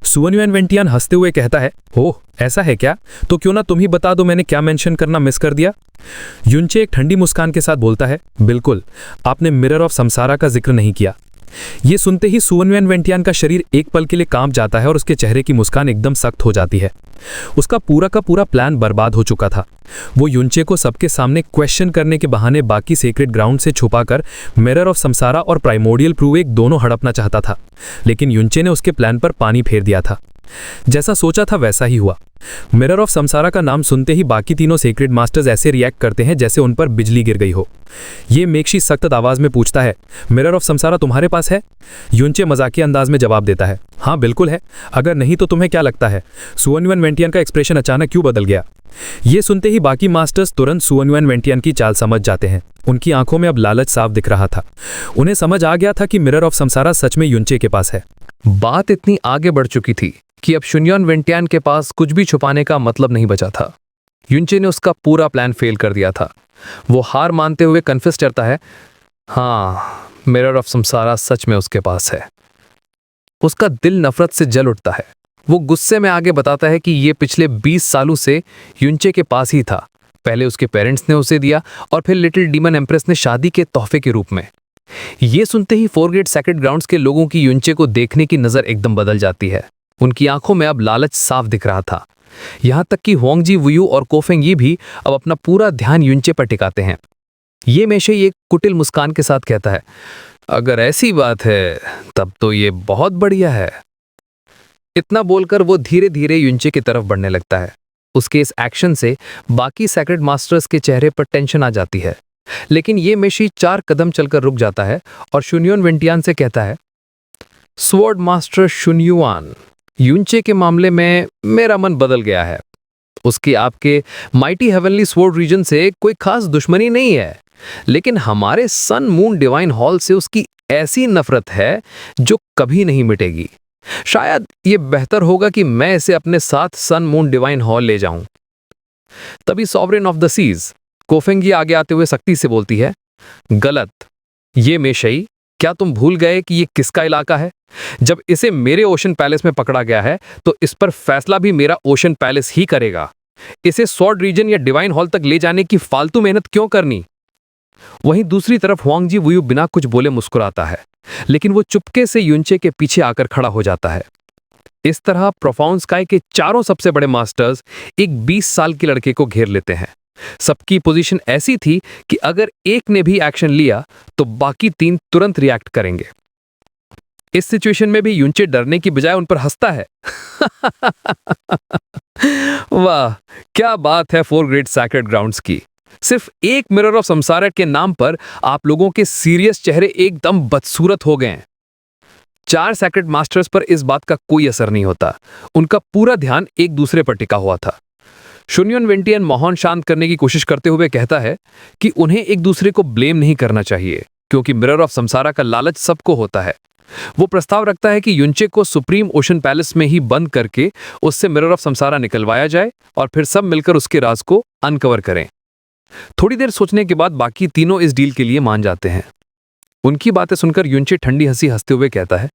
सुवनयुएन वेंटियान हंसते हुए कहता है, ओह ऐसा है क्या? तो क्यों ना तुम ही बता दो मैंने क्या मेंशन करना मिस कर दिया। युनचे एक ठंडी मुस्कान के साथ बोलता है, बिल्कुल, आपने मिरर ऑफ समसारा का जिक्र नहीं किया। ये सुनते ही सुवनयुएन वेंटियान का शरीर एक पल के लिए कांप जाता है और उसके चेहरे की मुस्कान एकदम सख्त हो जाती है। उसका पूरा का पूरा प्लान बर्बाद हो चुका था। वो युनचे को सबके सामने क्वेश्चन करने के बहाने बाकी सेक्रेट ग्राउंड से छुपाकर मिरर ऑफ समसारा और प्राइमोडियल प्रूवेक दोनों हड़पना चाहता था, लेकिन युनचे ने उसके प्लान पर पानी फेर दिया था। जैसा सोचा था वैसा ही हुआ। मिरर ऑफ समसारा का नाम सुनते ही बाकी तीनों सेक्रेड मास्टर्स ऐसे रिएक्ट करते हैं जैसे उन पर बिजली गिर गई हो। ये मेक्शी सख्त आवाज में पूछता है, मिरर ऑफ समसारा तुम्हारे पास है? युनचे मजाकिया अंदाज में जवाब देता है, हाँ बिल्कुल है, अगर नहीं तो तुम्हें क्या लगता है? सुवनयुएन वेंटियान का एक्सप्रेशन अचानक क्यों बदल गया? ये सुनते ही बाकी मास्टर्स तुरंत सुवनयुएन वेंटियान की चाल समझ जाते हैं। उनकी आंखों में अब लालच साफ दिख रहा था। उन्हें समझ आ गया था कि मिरर ऑफ समसारा सच में युनचे के पास है। बात इतनी आगे बढ़ चुकी थी कि अब सुवनयुएन वेंटियान के पास कुछ भी छुपाने का मतलब नहीं बचा था। युनचे ने उसका पूरा प्लान फेल कर दिया था। वो हार मानते हुए कन्फेस करता है, हाँ, मिरर ऑफ समसारा सच में उसके पास है। उसका दिल नफरत से जल उठता है। वो गुस्से में आगे बताता है कि ये पिछले 20 सालों से युनचे के पास ही था। पहले उसके पेरेंट्स ने उसे दिया और फिर लिटिल डीमन एम्प्रेस ने शादी के तोहफे के रूप में। ये सुनते ही 4 ग्रेट सेक्रेड ग्राउंड्स के लोगों की युनचे को देखने की नजर एकदम बदल जाती है। उनकी आंखों में अब लालच साफ दिख रहा था। यहां तक कि होंगजी वुयू और कोफेंगी भी अब अपना पूरा ध्यान युनचे पर टिकाते हैं। ये मेशेई एक कुटिल मुस्कान के साथ कहता है, अगर ऐसी बात है तब तो ये बहुत बढ़िया है। इतना बोलकर वो धीरे धीरे युनचे की तरफ बढ़ने लगता है। उसके इस एक्शन से बाकी सेक्रेड मास्टर्स के चेहरे पर टेंशन आ जाती है, लेकिन ये मेशेई 4 कदम चलकर रुक जाता है और सुवनयुएन वेंटियान से कहता है, स्वॉर्ड मास्टर सुवनयुएन, युनचे के मामले में मेरा मन बदल गया है। उसकी आपके माइटी हेवनली स्वॉर्ड रीजन से कोई खास दुश्मनी नहीं है, लेकिन हमारे सन मून डिवाइन हॉल से उसकी ऐसी नफरत है जो कभी नहीं मिटेगी। शायद ये बेहतर होगा कि मैं इसे अपने साथ सन मून डिवाइन हॉल ले जाऊं। तभी सॉवरेन ऑफ द सीज कोफेंगी आगे आते हुए सख्ती से बोलती है, गलत। ये मेशई, क्या तुम भूल गए कि ये किसका इलाका है? जब इसे मेरे ओशन पैलेस में पकड़ा गया है तो इस पर फैसला भी मेरा ओशन पैलेस ही करेगा। इसे स्वॉर्ड रीजन या डिवाइन हॉल तक ले जाने की फालतू मेहनत क्यों करनी? वहीं दूसरी तरफ हुआंगजी वुयू बिना कुछ बोले मुस्कुराता है, लेकिन वो चुपके से युनचे के पीछे आकर खड़ा हो जाता है। इस तरह प्रोफाउंड स्काई के चारों सबसे बड़े मास्टर्स एक 20 साल के लड़के को घेर लेते हैं। सबकी पोजीशन ऐसी थी कि अगर एक ने भी एक्शन लिया तो बाकी 3 तुरंत रिएक्ट करेंगे। इस सिचुएशन में भी युनचे डरने की बजाय उन पर हंसता है। वाह, क्या बात है 4 ग्रेट सैक्रेड ग्राउंड्स की। सिर्फ एक मिरर ऑफ संसार के नाम पर आप लोगों के सीरियस चेहरे एकदम बदसूरत हो गए हैं। 4 सैक्रेड मास्टर्स पर इस बात का कोई असर नहीं होता। उनका पूरा ध्यान एक दूसरे पर टिका हुआ था। शुन्योन वेंटियन माहौल शांत करने की कोशिश करते हुए कहता है कि उन्हें एक दूसरे को ब्लेम नहीं करना चाहिए, क्योंकि मिरर ऑफ संसारा का लालच सबको होता है। वो प्रस्ताव रखता है कि युनचे को सुप्रीम ओशन पैलेस में ही बंद करके उससे मिरर ऑफ संसारा निकलवाया जाए और फिर सब मिलकर उसके राज को अनकवर करें। थोड़ी देर सोचने के बाद बाकी तीनों इस डील के लिए मान जाते हैं। उनकी बातें सुनकर युनचे ठंडी हंसी हंसते हुए कहता है,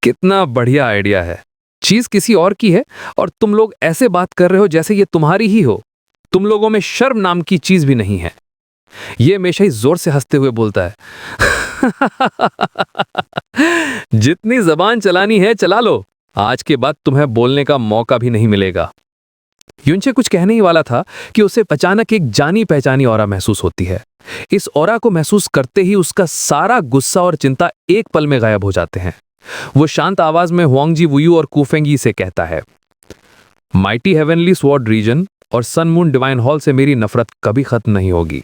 कितना बढ़िया आइडिया है। चीज किसी और की है और तुम लोग ऐसे बात कर रहे हो जैसे ये तुम्हारी ही हो। तुम लोगों में शर्म नाम की चीज भी नहीं है। ये हमेशा ही जोर से हंसते हुए बोलता है, जितनी जबान चलानी है चला लो, आज के बाद तुम्हें बोलने का मौका भी नहीं मिलेगा। युनचे कुछ कहने ही वाला था कि उसे अचानक एक जानी पहचानी ऑरा महसूस होती है। इस ऑरा को महसूस करते ही उसका सारा गुस्सा और चिंता एक पल में गायब हो जाते हैं। वो शांत आवाज में हुआंगजी वुयू और कुफेंगी से कहता है, माइटी हेवनली स्वॉर्ड रीजन और सन मून डिवाइन हॉल से मेरी नफरत कभी खत्म नहीं होगी,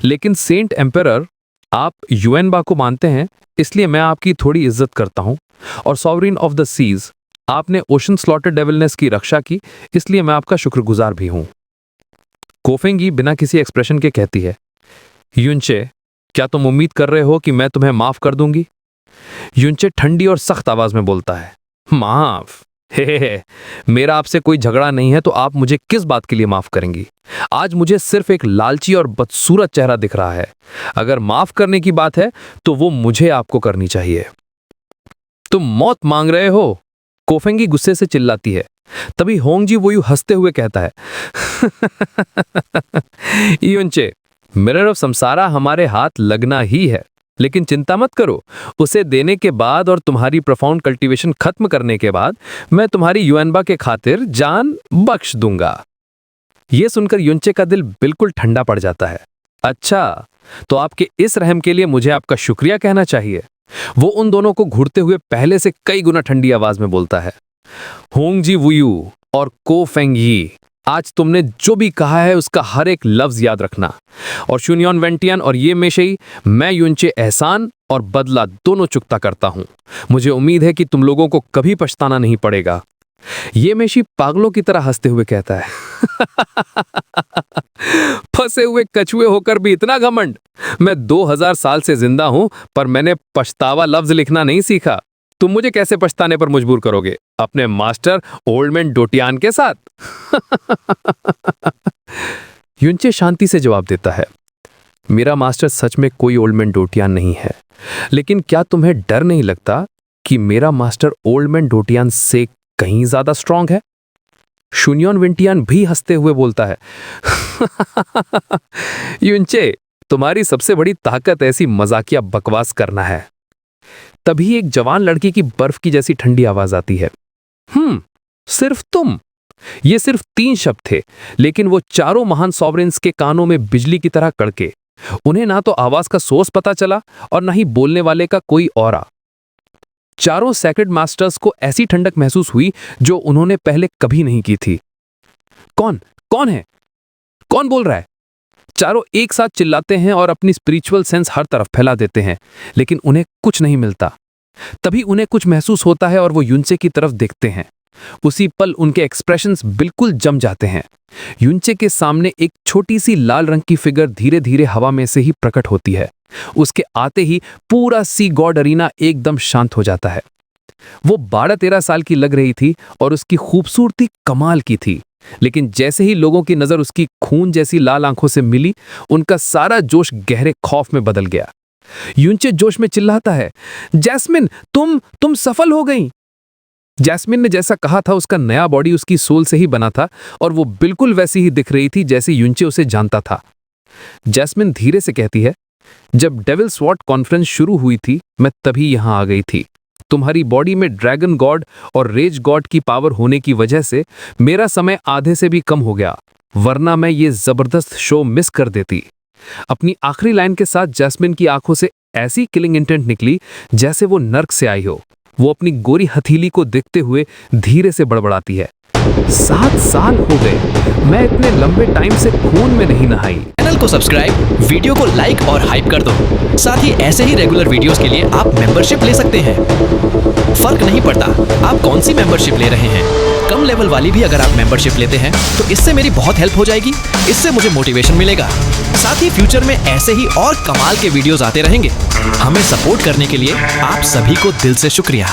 लेकिन सेंट एम्परर, आप युएनबा को मानते हैं, इसलिए मैं आपकी थोड़ी इज्जत करता हूं, और सॉवरेन ऑफ द सीज, आपने ओशन स्लॉटेड डेविलनेस की रक्षा की, इसलिए मैं आपका शुक्रगुजार भी हूं। कोफेंगी बिना किसी एक्सप्रेशन के कहती है, युनचे, क्या तुम उम्मीद कर रहे हो कि मैं तुम्हें माफ कर दूंगी? युनचे ठंडी और सख्त आवाज में बोलता है, माफ? हे, मेरा आपसे कोई झगड़ा नहीं है, तो आप मुझे किस बात के लिए माफ करेंगी? आज मुझे सिर्फ एक लालची और बदसूरत चेहरा दिख रहा है। अगर माफ करने की बात है तो वो मुझे आपको करनी चाहिए। तुम मौत मांग रहे हो? कोफेंगी गुस्से से चिल्लाती है। तभी होंगजी वुयू हंसते हुए कहता है, युनचे, मिरर ऑफ संसारा हमारे हाथ लगना ही है, लेकिन चिंता मत करो, उसे देने के बाद और तुम्हारी प्रोफाउंड कल्टीवेशन खत्म करने के बाद मैं तुम्हारी युएनबा के खातिर जान बख्श दूंगा। यह सुनकर युनचे का दिल बिल्कुल ठंडा पड़ जाता है। अच्छा, तो आपके इस रहम के लिए मुझे आपका शुक्रिया कहना चाहिए। वो उन दोनों को घूरते हुए पहले से कई गुना ठंडी आवाज में बोलता है, होंगजी वुयू और कोफेंगी, आज तुमने जो भी कहा है उसका हर एक लफ्ज याद रखना, और शुन्योन वेंटियन और ये मेशई, मैं युनचे एहसान और बदला दोनों चुकता करता हूं। मुझे उम्मीद है कि तुम लोगों को कभी पछताना नहीं पड़ेगा। ये मेशी पागलों की तरह हंसते हुए कहता है, फंसे हुए कछुए होकर भी इतना घमंड? मैं 2000 साल से जिंदा हूं, पर मैंने पछतावा लफ्ज लिखना नहीं सीखा। तुम मुझे कैसे पछताने पर मजबूर करोगे? अपने मास्टर ओल्ड मैन डोटियान के साथ? युनचे शांति से जवाब देता है, मेरा मास्टर सच में कोई ओल्ड मैन डोटियान नहीं है, लेकिन क्या तुम्हें डर नहीं लगता कि मेरा मास्टर ओल्ड मैन डोटियान से कहीं ज्यादा स्ट्रांग है? शुन्योन वेंटियान भी हंसते हुए बोलता है, युनचे, तुम्हारी सबसे बड़ी ताकत ऐसी मजाकिया बकवास करना है। तभी एक जवान लड़की की बर्फ की जैसी ठंडी आवाज आती है, सिर्फ तुम? ये सिर्फ 3 शब्द थे, लेकिन वो चारों महान सॉवरेन्स के कानों में बिजली की तरह कड़के। उन्हें ना तो आवाज का सोर्स पता चला और ना ही बोलने वाले का कोई ऑरा। चारों सैक्रेड मास्टर्स को ऐसी ठंडक महसूस हुई जो उन्होंने पहले कभी नहीं की थी। कौन है? कौन बोल रहा है? चारों एक साथ चिल्लाते हैं और अपनी स्पिरिचुअल सेंस हर तरफ फैला देते हैं, लेकिन उन्हें कुछ नहीं मिलता। तभी उन्हें कुछ महसूस होता है और वो युनचे की तरफ देखते हैं। उसी पल उनके एक्सप्रेशंस बिल्कुल जम जाते हैं। युनचे के सामने एक छोटी सी लाल रंग की फिगर धीरे धीरे हवा में से ही प्रकट होती है। उसके आते ही पूरा सी गॉड अरीना एकदम शांत हो जाता है। वो 12-13 साल की लग रही थी और उसकी खूबसूरती कमाल की थी, लेकिन जैसे ही लोगों की नजर उसकी खून जैसी लाल आंखों से मिली, उनका सारा जोश गहरे खौफ में बदल गया। यूनचे जोश में चिल्लाता है, जैस्मिन, तुम सफल हो गई। जैस्मिन ने जैसा कहा था, उसका नया बॉडी उसकी सोल से ही बना था और वो बिल्कुल वैसी ही दिख रही थी जैसे यूनचे उसे जानता था। जैस्मिन धीरे से कहती है, जब डेविल स्वॉर्ड कॉन्फ्रेंस शुरू हुई थी, मैं तभी यहां आ गई थी। तुम्हारी बॉडी में ड्रैगन गॉड और रेज गॉड की पावर होने की वजह से मेरा समय आधे से भी कम हो गया, वरना मैं ये जबरदस्त शो मिस कर देती। अपनी आखिरी लाइन के साथ जैस्मिन की आंखों से ऐसी किलिंग इंटेंट निकली जैसे वो नर्क से आई हो। वो अपनी गोरी हथेली को देखते हुए धीरे से बड़बड़ाती है, 7 साल हो गए, मैं इतने लंबे टाइम से खून में नहीं नहाई। चैनल को सब्सक्राइब, वीडियो को लाइक और हाइप कर दो। साथ ही ऐसे ही रेगुलर वीडियोस के लिए आप मेंबरशिप ले सकते हैं। फर्क नहीं पड़ता आप कौन सी मेंबरशिप ले रहे हैं, कम लेवल वाली भी अगर आप मेंबरशिप लेते हैं तो इससे मेरी बहुत हेल्प हो जाएगी, इससे मुझे मोटिवेशन मिलेगा। साथ ही फ्यूचर में ऐसे ही और कमाल के वीडियोस आते रहेंगे। हमें सपोर्ट करने के लिए आप सभी को दिल से शुक्रिया।